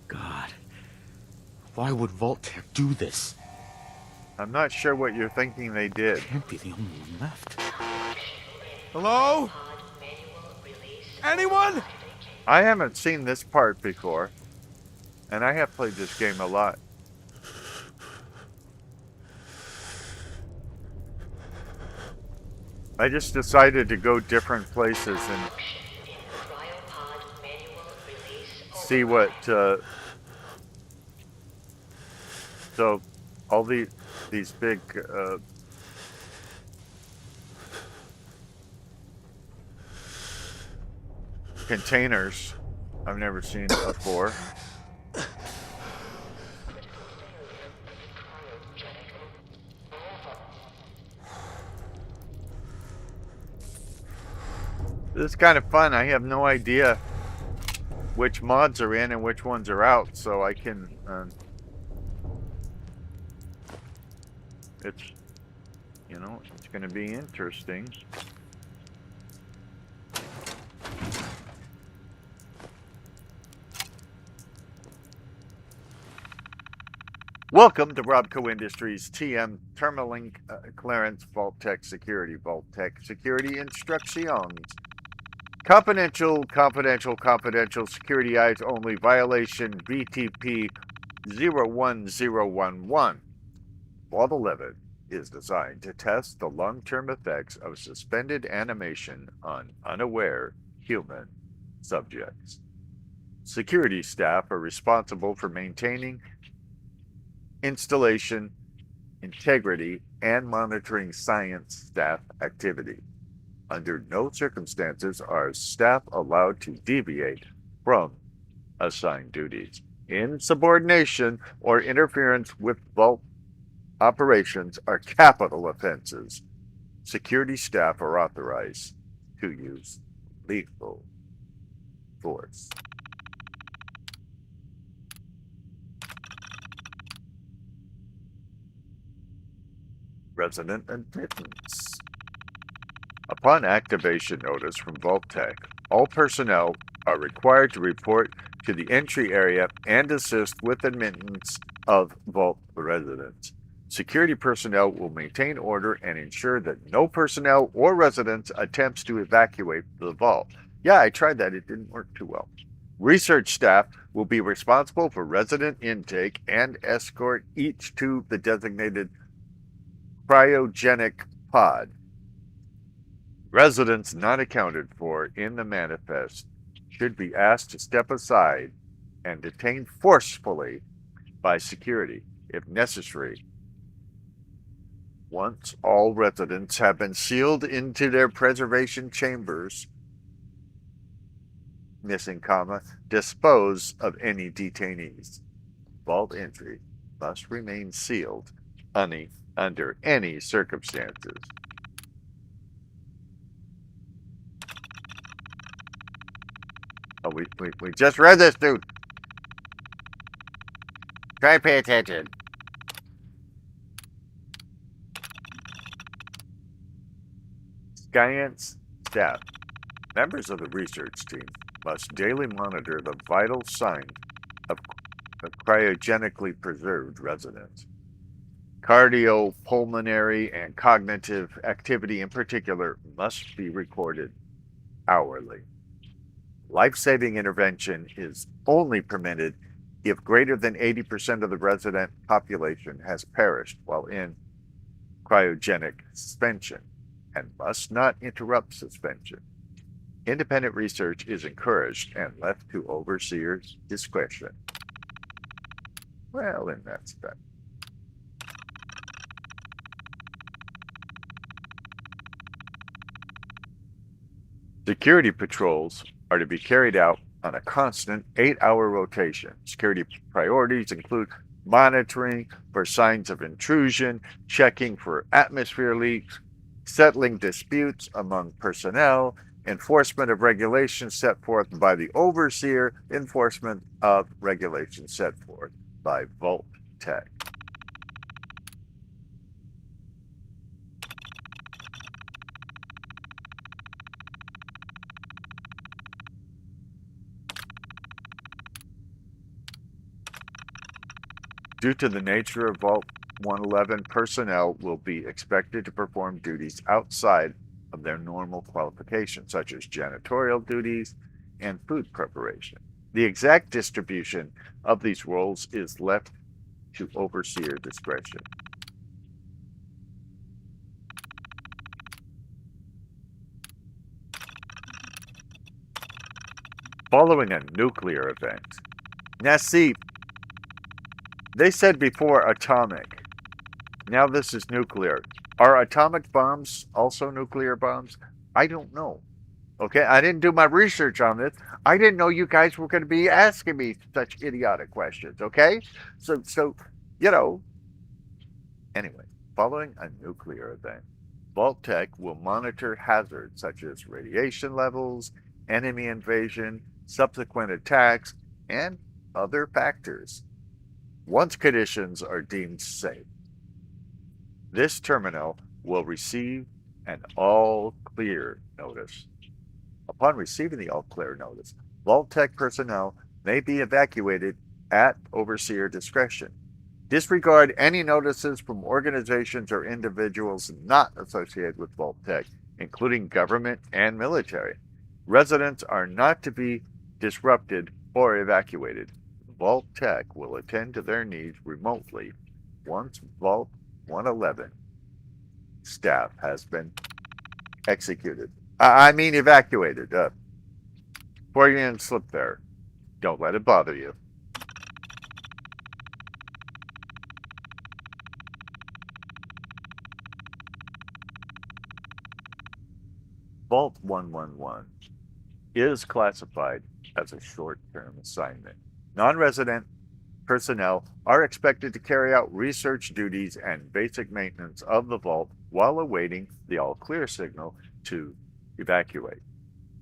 God. Why would Vault-Tec do this? I'm not sure what you're thinking they did. Can't be the only one left. Hello? Anyone? I haven't seen this part before, and I have played this game a lot. I just decided to go different places and see what, so all these big, containers I've never seen before. This is kind of fun. I have no idea which mods are in and which ones are out, so I can it's, you know, it's going to be interesting. Welcome to Robco Industries TM Termalink Clearance Vault-Tec Security. Vault-Tec Security Instructions. Confidential, confidential, confidential, security eyes only, violation VTP 01011. Vault 11 is designed to test the long-term effects of suspended animation on unaware human subjects. Security staff are responsible for maintaining installation, integrity, and monitoring science staff activity. Under no circumstances are staff allowed to deviate from assigned duties. Insubordination or interference with vault operations are capital offenses. Security staff are authorized to use lethal force. Resident admittance. Upon activation notice from Vault-Tec, all personnel are required to report to the entry area and assist with admittance of Vault residents. Security personnel will maintain order and ensure that no personnel or residents attempts to evacuate the vault. Yeah, I tried that. It didn't work too well. Research staff will be responsible for resident intake and escort each to the designated cryogenic pod. Residents not accounted for in the manifest should be asked to step aside and detained forcefully by security if necessary. Once all residents have been sealed into their preservation chambers, missing comma, dispose of any detainees. Vault entry must remain sealed under any circumstances. Oh, we just read this, dude. Try and pay attention. Science staff, members of the research team, must daily monitor the vital signs of cryogenically preserved residents. Cardiopulmonary and cognitive activity in particular must be recorded hourly. Life-saving intervention is only permitted if greater than 80% of the resident population has perished while in cryogenic suspension and must not interrupt suspension. Independent research is encouraged and left to overseers' discretion. Well, in that respect. Security patrols are to be carried out on a constant 8-hour rotation. Security priorities include monitoring for signs of intrusion, checking for atmosphere leaks, settling disputes among personnel, enforcement of regulations set forth by the overseer, enforcement of regulations set forth by Vault Tech. Due to the nature of Vault 111, personnel will be expected to perform duties outside of their normal qualifications, such as janitorial duties and food preparation. The exact distribution of these roles is left to overseer discretion. Following a nuclear event. Now see, they said before atomic. Now this is nuclear. Are atomic bombs also nuclear bombs? I don't know. Okay, I didn't do my research on this. I didn't know you guys were going to be asking me such idiotic questions, okay? So, you know, anyway, following a nuclear event, Vault Tech will monitor hazards such as radiation levels, enemy invasion, subsequent attacks, and other factors. Once conditions are deemed safe, this terminal will receive an all-clear notice. Upon receiving the all-clear notice, Vault Tech personnel may be evacuated at overseer discretion. Disregard any notices from organizations or individuals not associated with Vault Tech, including government and military. Residents are not to be disrupted or evacuated. Vault Tech will attend to their needs remotely once Vault 111 staff has been executed. I mean evacuated. Freudian slip there. Don't let it bother you. Vault 111 is classified as a short-term assignment. Non-resident personnel are expected to carry out research duties and basic maintenance of the vault while awaiting the all-clear signal to evacuate.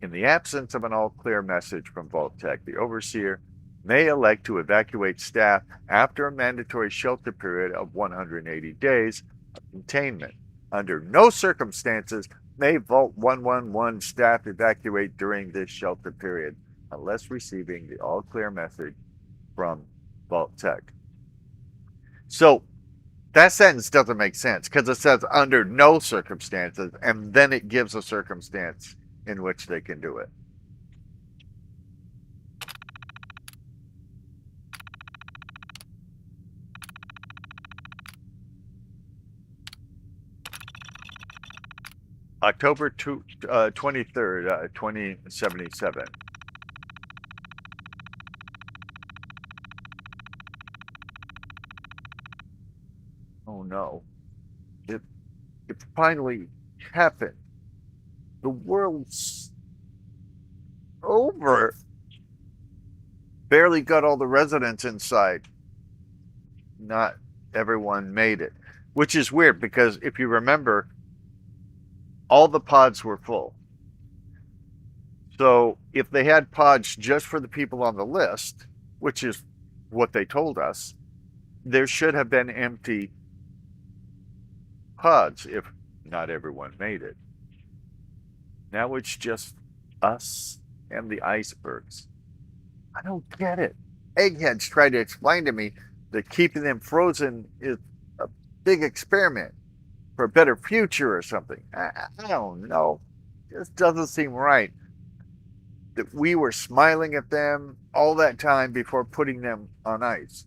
In the absence of an all-clear message from Vault Tech, the overseer may elect to evacuate staff after a mandatory shelter period of 180 days of containment. Under no circumstances may Vault 111 staff evacuate during this shelter period unless receiving the all-clear message from Vault Tech. So that sentence doesn't make sense because it says under no circumstances, and then it gives a circumstance in which they can do it. October 23rd, 2077. Oh no. It finally happened. The world's over. Barely got all the residents inside. Not everyone made it. Which is weird because if you remember, all the pods were full. So if they had pods just for the people on the list, which is what they told us, there should have been empty pods if not everyone made it. Now it's just us and the icebergs. I don't get it. Eggheads tried to explain to me that keeping them frozen is a big experiment for a better future or something. I don't know. It just doesn't seem right that we were smiling at them all that time before putting them on ice.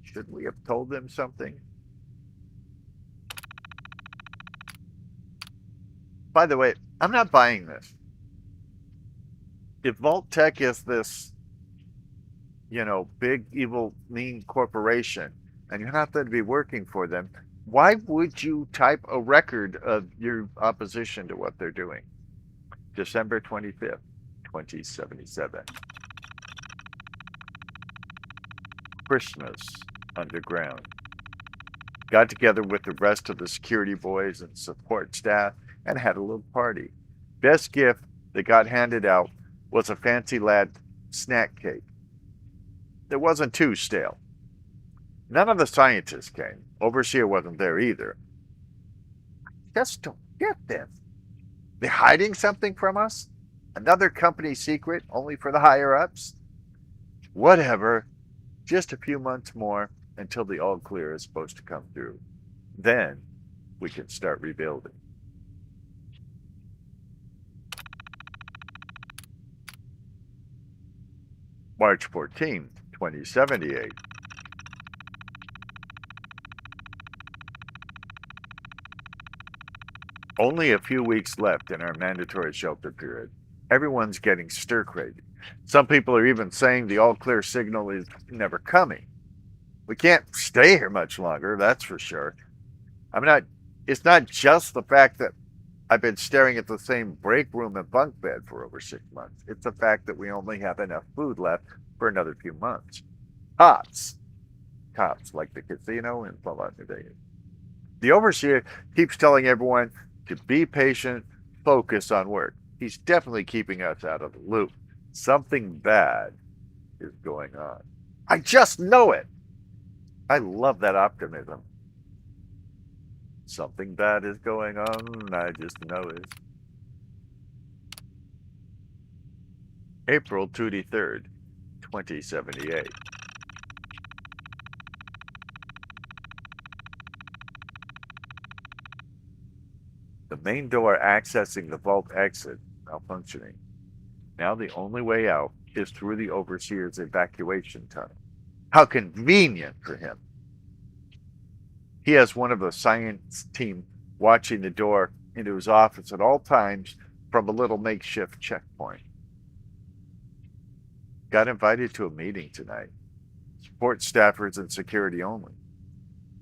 Should we have told them something? By the way, I'm not buying this. If Vault Tech is this, big, evil, mean corporation, and you're not going to be working for them, why would you type a record of your opposition to what they're doing? December 25th, 2077. Christmas underground. Got together with the rest of the security boys and support staff and had a little party. Best gift that got handed out was a fancy lad snack cake. It wasn't too stale. None of the scientists came. Overseer wasn't there either. I just don't get this. They're hiding something from us? Another company secret only for the higher-ups? Whatever. Just a few months more until the all clear is supposed to come through. Then we can start rebuilding. March 14th, 2078. Only a few weeks left in our mandatory shelter period. Everyone's getting stir-crazy. Some people are even saying the all-clear signal is never coming. We can't stay here much longer, that's for sure. It's not just the fact that I've been staring at the same break room and bunk bed for over 6 months. It's the fact that we only have enough food left for another few months. Cops like the casino in Fallout New Vegas. The overseer keeps telling everyone to be patient, focus on work. He's definitely keeping us out of the loop. Something bad is going on. I just know it. I love that optimism. Something bad is going on, I just know it. April 23rd, 2078. The main door accessing the vault exit malfunctioning. Now the only way out is through the overseer's evacuation tunnel. How convenient for him. He has one of the science team watching the door into his office at all times from a little makeshift checkpoint. Got invited to a meeting tonight. Support staffers and security only.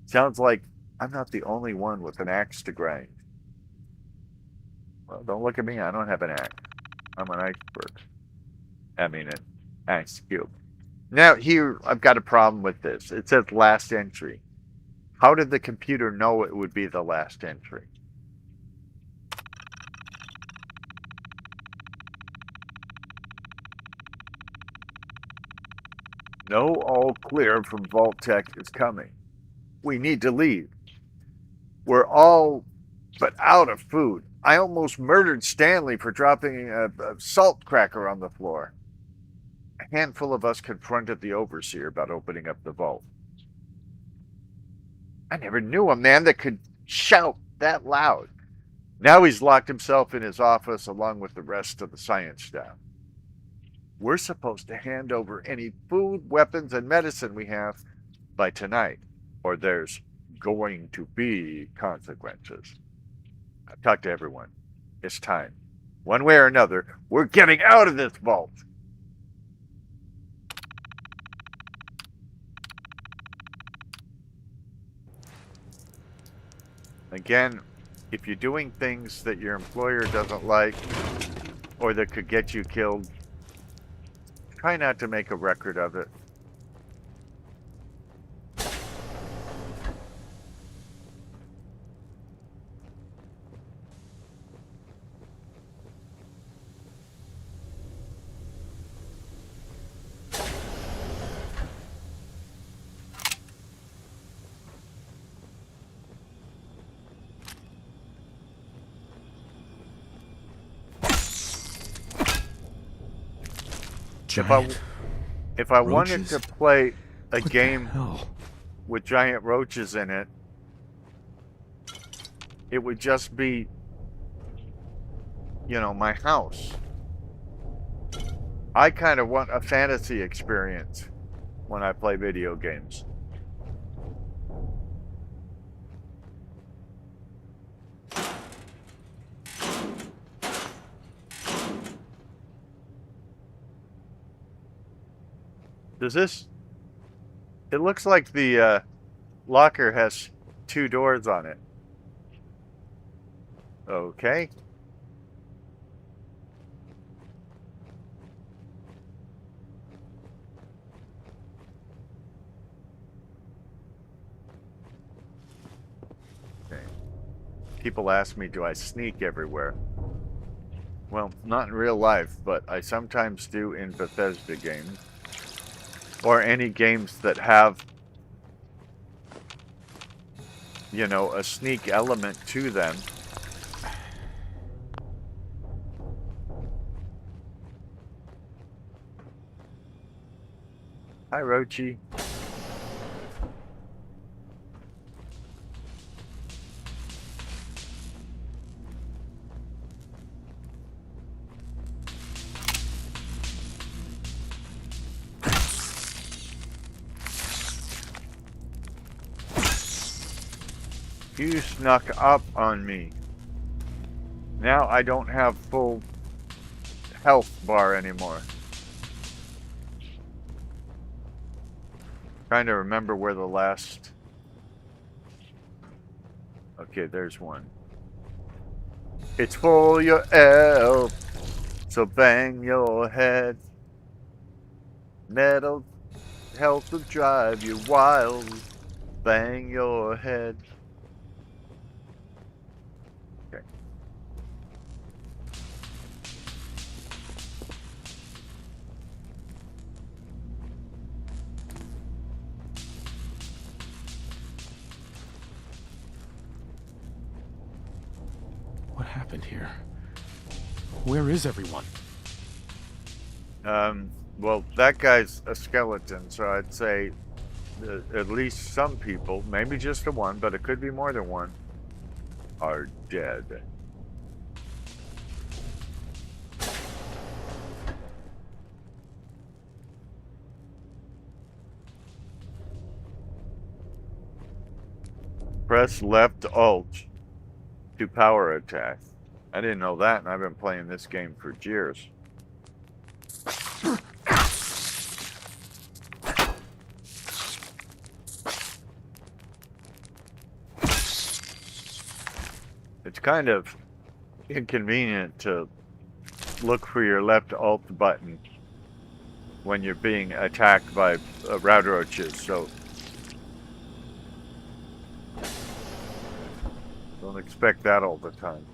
Sounds like I'm not the only one with an axe to grind. Well, don't look at me. I don't have an axe. I'm an iceberg. An axe cube. Now, here, I've got a problem with this. It says last entry. How did the computer know it would be the last entry? No all clear from Vault Tech is coming. We need to leave. We're all but out of food. I almost murdered Stanley for dropping a salt cracker on the floor. A handful of us confronted the overseer about opening up the vault. I never knew a man that could shout that loud. Now he's locked himself in his office along with the rest of the science staff. We're supposed to hand over any food, weapons, and medicine we have by tonight, or there's going to be consequences. I've talked to everyone. It's time. One way or another, we're getting out of this vault. Again, if you're doing things that your employer doesn't like or that could get you killed, try not to make a record of it. If I wanted to play a game with giant roaches in it, it would just be, my house. I kind of want a fantasy experience when I play video games. It looks like the locker has 2 doors on it. Okay. People ask me, do I sneak everywhere? Well, not in real life, but I sometimes do in Bethesda games. Or any games that have, you know, a sneak element to them. Hi, Rochi. You snuck up on me. Now I don't have full health bar anymore. Trying to remember where the last... Okay, there's one. It's for your health, so bang your head. Metal health will drive you wild. Bang your head. Okay. What happened here? Where is everyone? Well, that guy's a skeleton, so I'd say at least some people, maybe just the one, but it could be more than one, are dead. Press left alt to power attack. I didn't know that, and I've been playing this game for years. It's kind of inconvenient to look for your left alt button when you're being attacked by route roaches, so don't expect that all the time.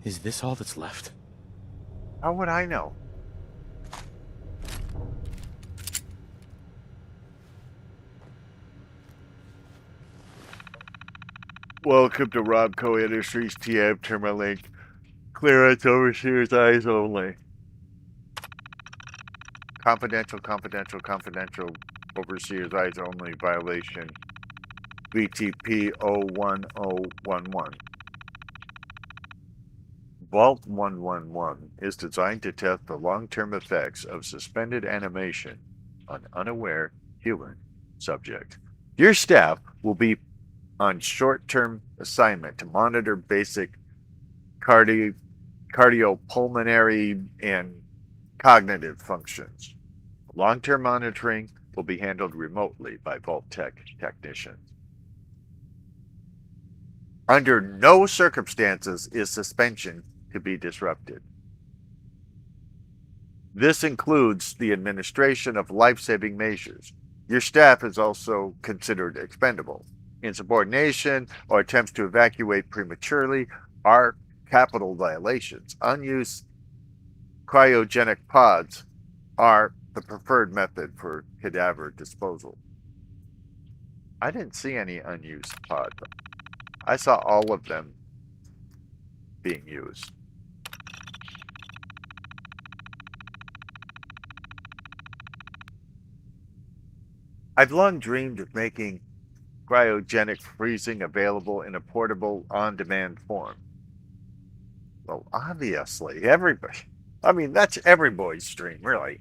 Is this all that's left? How would I know? Welcome to Robco Industries TM Termalink. Clearance overseer's eyes only. Confidential, confidential, confidential. Overseer's eyes only violation. BTP 01011. Vault 111 is designed to test the long-term effects of suspended animation on unaware human subject. Your staff will be on short-term assignment to monitor basic cardiopulmonary and cognitive functions. Long-term monitoring will be handled remotely by Vault Tech technicians. Under no circumstances is suspension to be disrupted. This includes the administration of life-saving measures. Your staff is also considered expendable. Insubordination or attempts to evacuate prematurely are capital violations. Unused cryogenic pods are the preferred method for cadaver disposal. I didn't see any unused pods. I saw all of them being used. I've long dreamed of making cryogenic freezing available in a portable, on-demand form. Well, obviously, everybody. I mean, that's every boy's dream, really.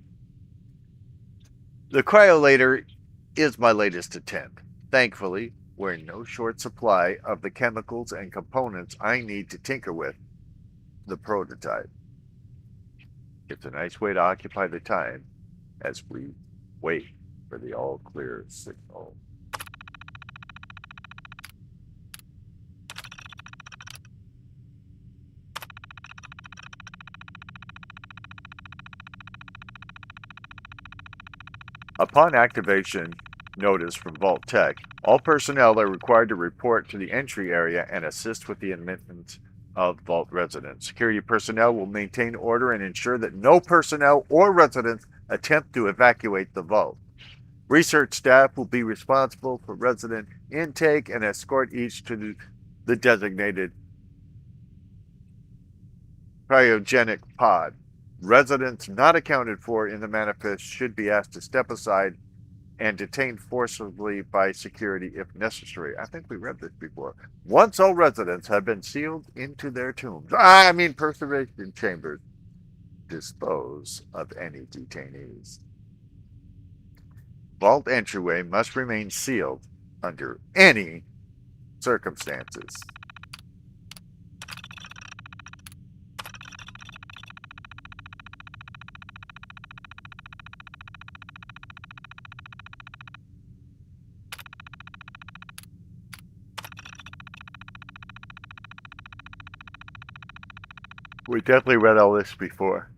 The cryolator is my latest attempt. Thankfully, we're in no short supply of the chemicals and components I need to tinker with the prototype. It's a nice way to occupy the time as we wait for the all clear signal. Upon activation notice from Vault Tech, all personnel are required to report to the entry area and assist with the admittance of Vault residents. Security personnel will maintain order and ensure that no personnel or residents attempt to evacuate the Vault. Research staff will be responsible for resident intake and escort each to the designated cryogenic pod. Residents not accounted for in the manifest should be asked to step aside and detained forcibly by security if necessary. I think we read this before. Once all residents have been sealed into their tombs, preservation chambers, dispose of any detainees. Vault entryway must remain sealed under any circumstances. We definitely read all this before.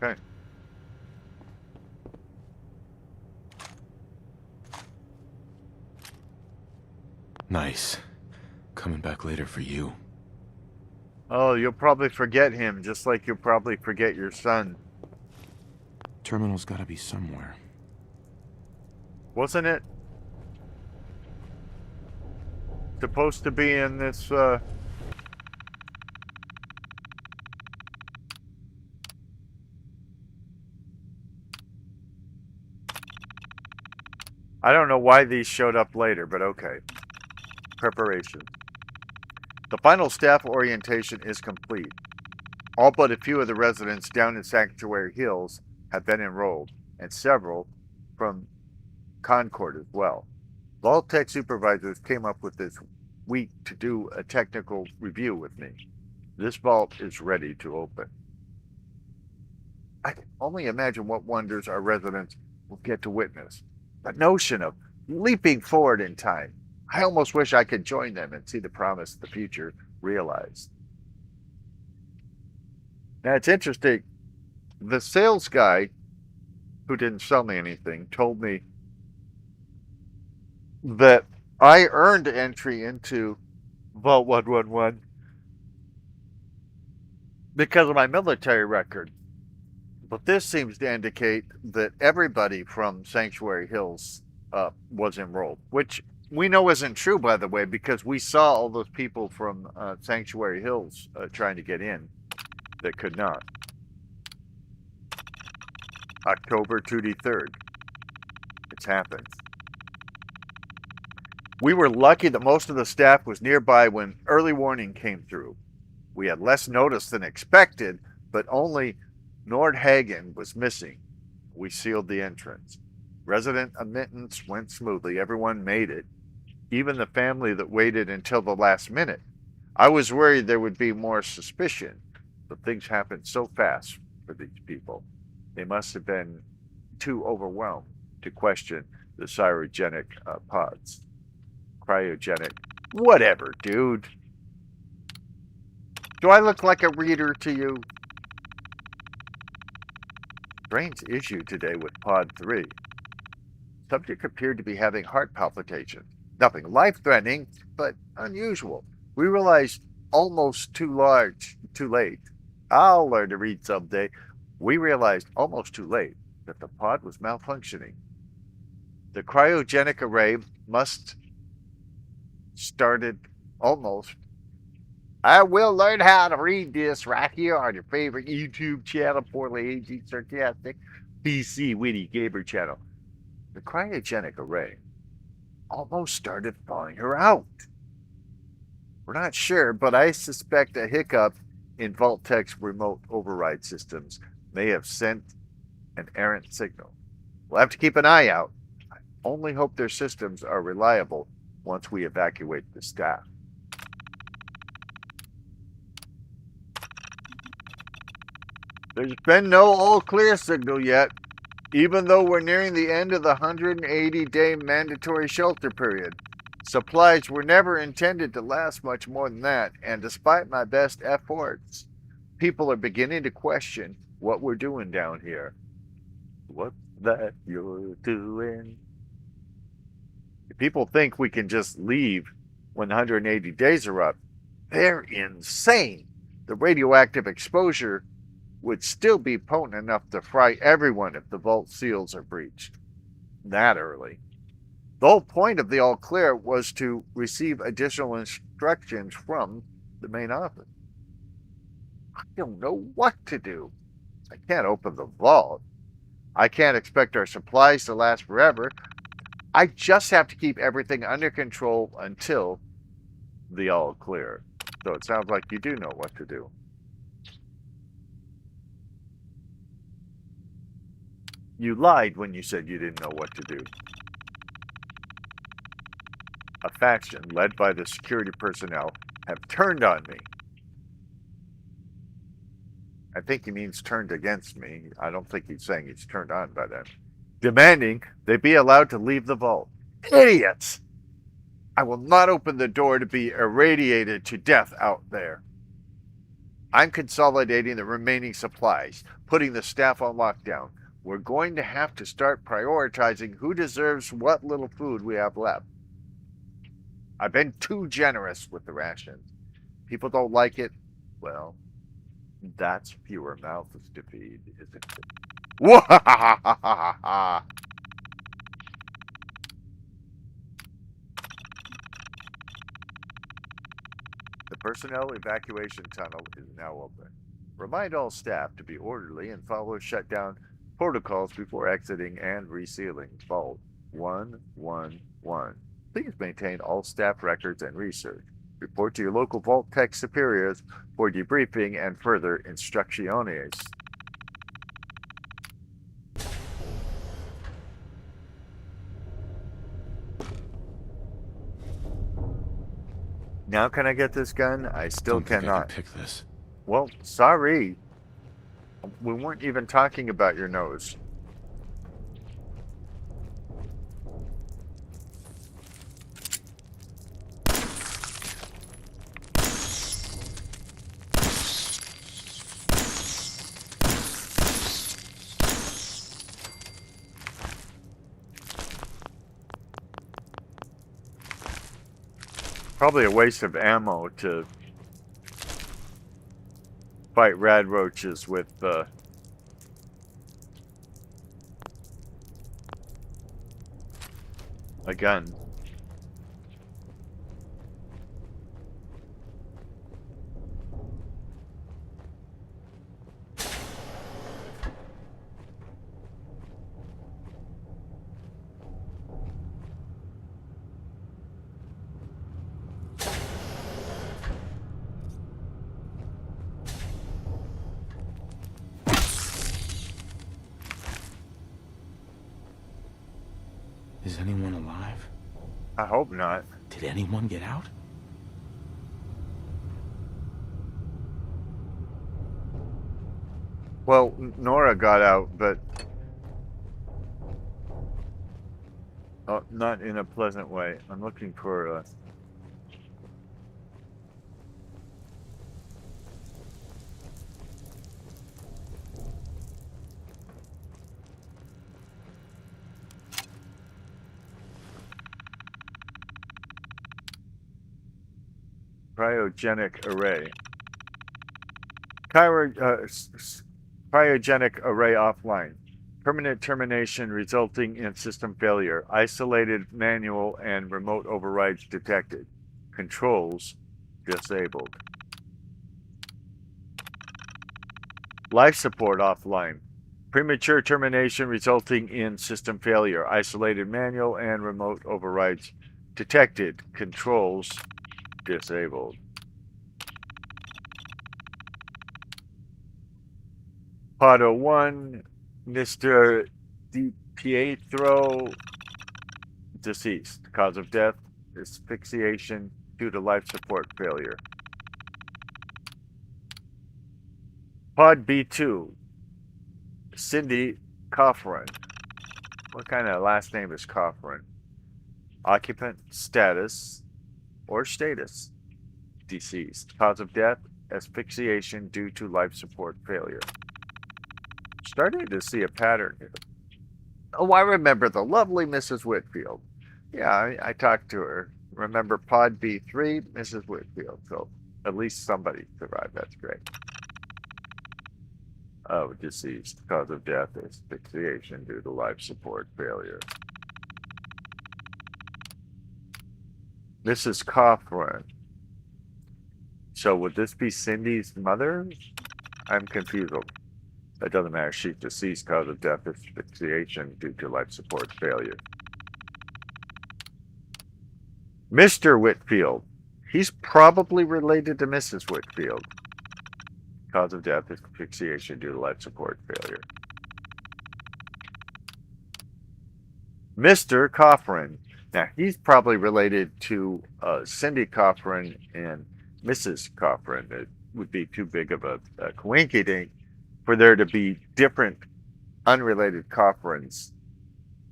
Okay. Nice. Coming back later for you. Oh, you'll probably forget him, just like you'll probably forget your son. Terminal's gotta be somewhere. Wasn't it supposed to be in this, I don't know why these showed up later, but okay. Preparation. The final staff orientation is complete. All but a few of the residents down in Sanctuary Hills have been enrolled, and several from Concord as well. Vault Tech supervisors came up with this week to do a technical review with me. This vault is ready to open. I can only imagine what wonders our residents will get to witness. The notion of leaping forward in time. I almost wish I could join them and see the promise of the future realized. Now, it's interesting. The sales guy who didn't sell me anything told me that I earned entry into Vault 111 because of my military record. But this seems to indicate that everybody from Sanctuary Hills was enrolled, which we know isn't true, by the way, because we saw all those people from Sanctuary Hills trying to get in that could not. October 23rd. It's happened. We were lucky that most of the staff was nearby when early warning came through. We had less notice than expected, but only Nordhagen was missing. We sealed the entrance. Resident admittance went smoothly. Everyone made it. Even the family that waited until the last minute. I was worried there would be more suspicion, but things happened so fast for these people. They must have been too overwhelmed to question the cryogenic pods. Cryogenic. Whatever, dude. Do I look like a reader to you? Strange issue today with Pod 3. Subject appeared to be having heart palpitations. Nothing life-threatening, but unusual. We realized almost too late. I'll learn to read someday. We realized almost too late that the pod was malfunctioning. The cryogenic array must started almost. I will learn how to read this right here on your favorite YouTube channel, Poorly Aging Sarcastic, PC Witty Gamer channel. The cryogenic array almost started thawing her out. We're not sure, but I suspect a hiccup in Vault Tech's remote override systems may have sent an errant signal. We'll have to keep an eye out. I only hope their systems are reliable once we evacuate the staff. There's been no all clear signal yet, even though we're nearing the end of the 180-day mandatory shelter period. Supplies were never intended to last much more than that, and despite my best efforts, people are beginning to question what we're doing down here. What's that you're doing? If people think we can just leave when the 180 days are up, they're insane. The radioactive exposure would still be potent enough to fry everyone if the vault seals are breached that early. The whole point of the all clear was to receive additional instructions from the main office. I don't know what to do. I can't open the vault. I can't expect our supplies to last forever. I just have to keep everything under control until the all clear. So it sounds like you do know what to do. You lied when you said you didn't know what to do. A faction led by the security personnel have turned on me. I think he means turned against me. I don't think he's saying he's turned on by them. Demanding they be allowed to leave the vault. Idiots! I will not open the door to be irradiated to death out there. I'm consolidating the remaining supplies, putting the staff on lockdown. We're going to have to start prioritizing who deserves what little food we have left. I've been too generous with the rations. People don't like it. Well, that's fewer mouths to feed, isn't it? Wahahahaha! The personnel evacuation tunnel is now open. Remind all staff to be orderly and follow shutdown protocols before exiting and resealing Vault 111. Please maintain all staff records and research. Report to your local Vault Tech superiors for debriefing and further instrucciones. Now can I get this gun? I still Don't think I cannot. can pick this. Well, sorry. We weren't even talking about your nose. Probably a waste of ammo to fight rad roaches with a gun. Is anyone alive? I hope not. Did anyone get out? Well, Nora got out, but not in a pleasant way. I'm looking for cryogenic array. Cryogenic array offline. Permanent termination resulting in system failure. Isolated manual and remote overrides detected. Controls disabled. Life support offline. Premature termination resulting in system failure. Isolated manual and remote overrides detected. Controls disabled. Pod 01, Mr. Di Pietro, deceased. Cause of death, asphyxiation due to life support failure. Pod B2, Cindy Coffrin. What kind of last name is Coffrin? Occupant status or status. Deceased. Cause of death, asphyxiation due to life support failure. Starting to see a pattern here. Oh, I remember the lovely Mrs. Whitfield. Yeah, I talked to her. Remember Pod B3, Mrs. Whitfield. So at least somebody survived. That's great. Oh, deceased. Cause of death, asphyxiation due to life support failure. Mrs. Coffrin. So would this be Cindy's mother? I'm confused. That doesn't matter. She's deceased. Cause of death, asphyxiation due to life support failure. Mr. Whitfield. He's probably related to Mrs. Whitfield. Cause of death, asphyxiation due to life support failure. Mr. Coffrin. Now, he's probably related to Cindy Coffrin and Mrs. Coffrin. It would be too big of a coinkydink for there to be different unrelated Coffrins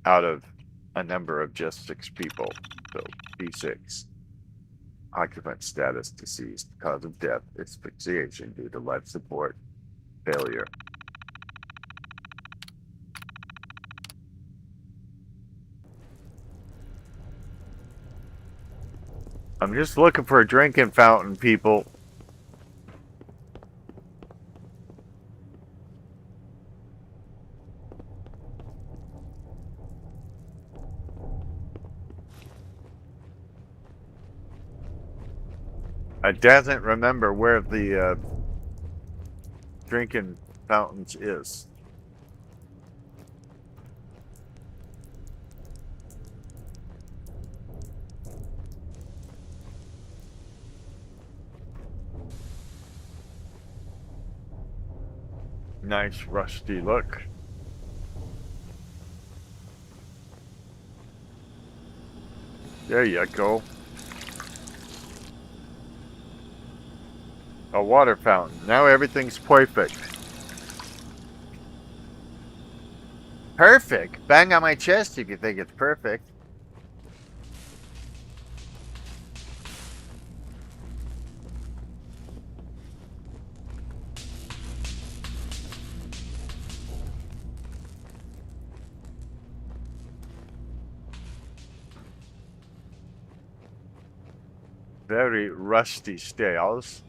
out of a number of just 6 people. So, B6. Occupant status deceased. Cause of death, asphyxiation due to life support failure. I'm just looking for a drinking fountain, people. I doesn't remember where the drinking fountains is. Nice rusty look. There you go. A water fountain. Now everything's perfect. Perfect? Bang on my chest if you think it's perfect. Very rusty stairs.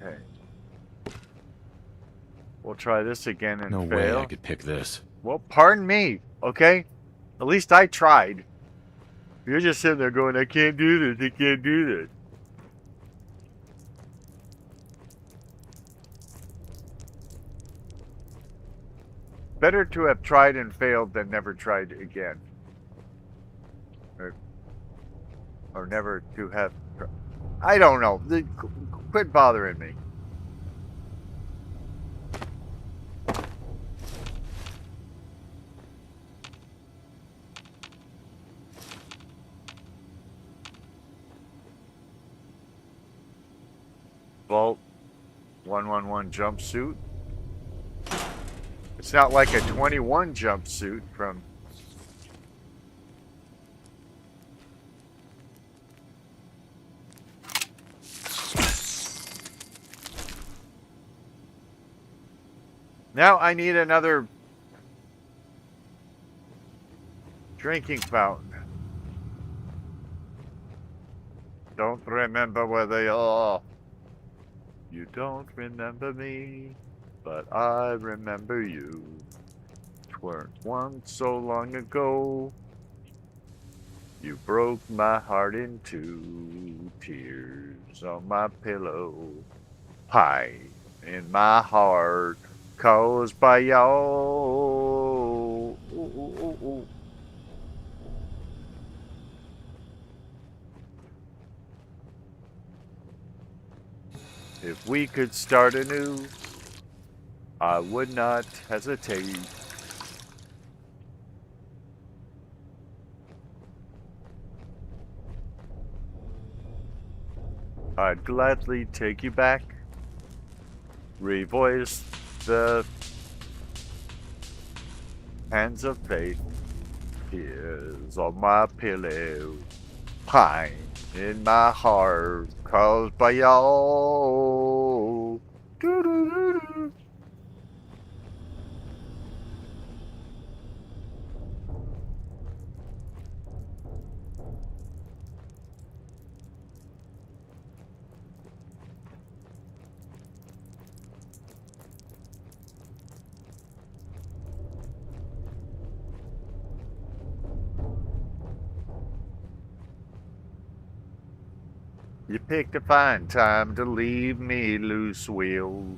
Okay. We'll try this again and No fail. way I could pick this. Well, pardon me, okay? At least I tried. You're just sitting there going, I can't do this, I can't do this. Better to have tried and failed than never tried again. Or never to have... I don't know. Quit bothering me. Vault 111 jumpsuit. It's not like a 21 jumpsuit from... Now I need another drinking fountain. Don't remember where they are. You don't remember me, but I remember you. 'Tweren't once so long ago. You broke my heart in two. Tears on my pillow. Pain in my heart caused by y'all. Ooh, ooh, ooh, ooh. If we could start anew, I would not hesitate. I'd gladly take you back, revoice the hands of fate. Tears on my pillow, pine in my heart, caused by y'all. Doo-doo-doo-doo. You picked a fine time to leave me loose, Will.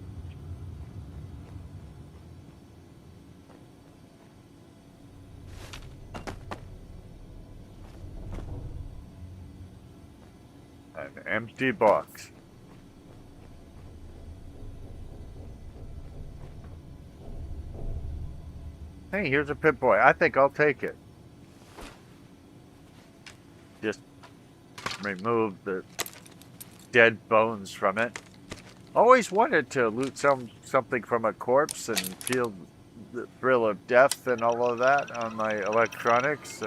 An empty box. Hey, here's a Pip-Boy. I think I'll take it. Just remove the dead bones from it. Always wanted to loot something from a corpse and feel the thrill of death and all of that on my electronics.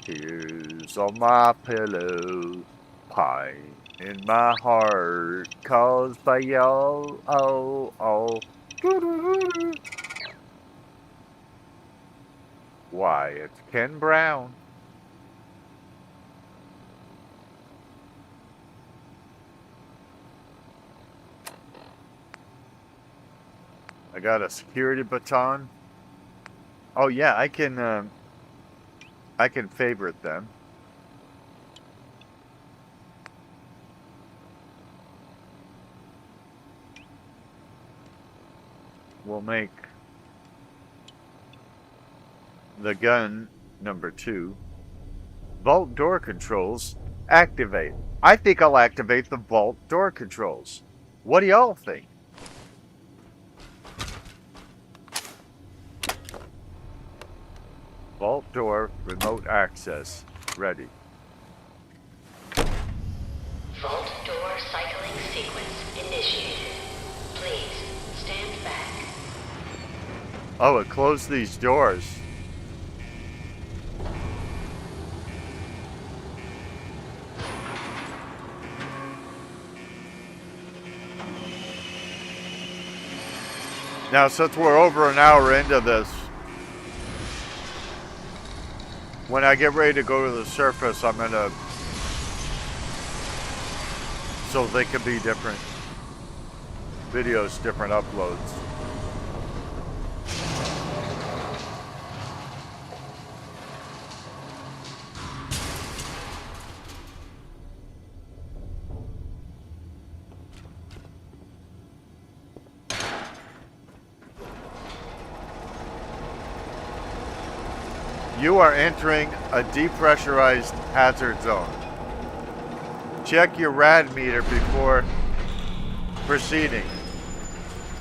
Tears on my pillow, pine in my heart, caused by y'all. Oh, oh. Doo-doo-doo-doo. Why, it's Ken Brown. I got a security baton. Oh yeah, I can favorite them. We'll make the gun number 2. Vault door controls. Activate. I think I'll activate the vault door controls. What do y'all think? Vault door remote access. Ready. Vault door cycling sequence initiated. Please stand back. Oh, it closed these doors. Now, since we're over an hour into this, when I get ready to go to the surface, I'm gonna, so they can be different videos, different uploads. You are entering a depressurized hazard zone. Check your rad meter before proceeding.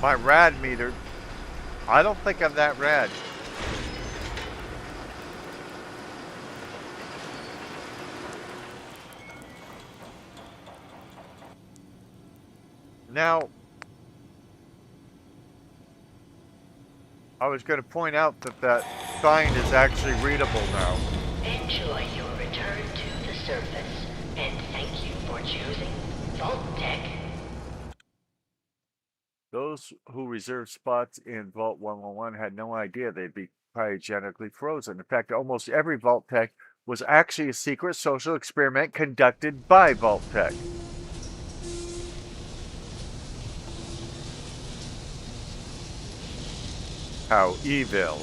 My rad meter, I don't think I'm that rad. Now, I was going to point out that that sign is actually readable now. Enjoy your return to the surface, and thank you for choosing Vault Tech. Those who reserved spots in Vault 111 had no idea they'd be cryogenically frozen. In fact, almost every Vault Tech was actually a secret social experiment conducted by Vault Tech. How evil.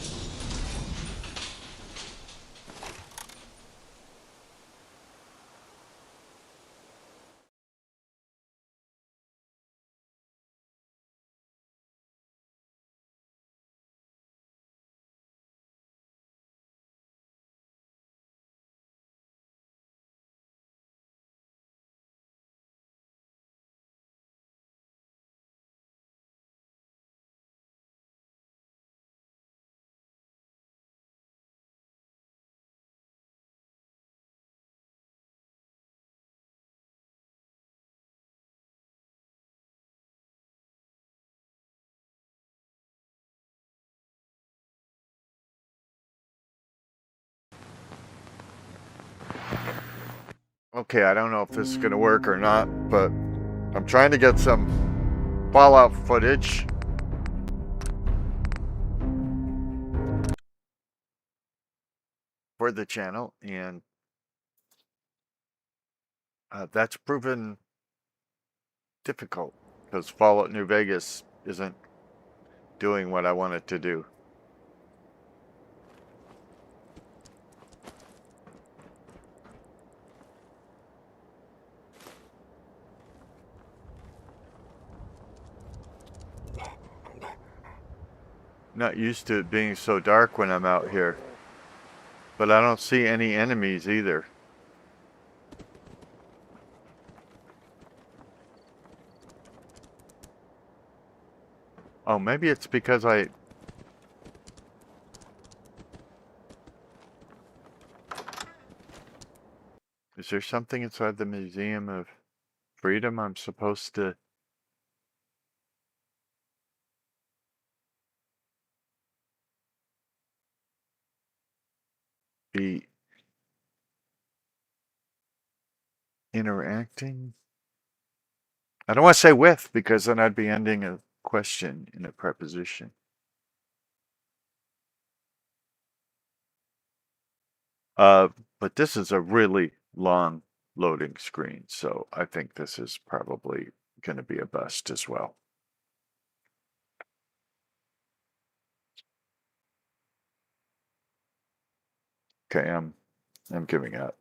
Okay, I don't know if this is going to work or not, but I'm trying to get some Fallout footage. For the channel, and that's proven difficult because Fallout New Vegas isn't doing what I want it to do. Not used to it being so dark when I'm out here. But I don't see any enemies either. Oh, maybe it's because I... Is there something inside the Museum of Freedom I'm supposed to... be interacting? I don't want to say with, because then I'd be ending a question in a preposition. But this is a really long loading screen, so I think this is probably going to be a bust as well. Okay, I'm giving up.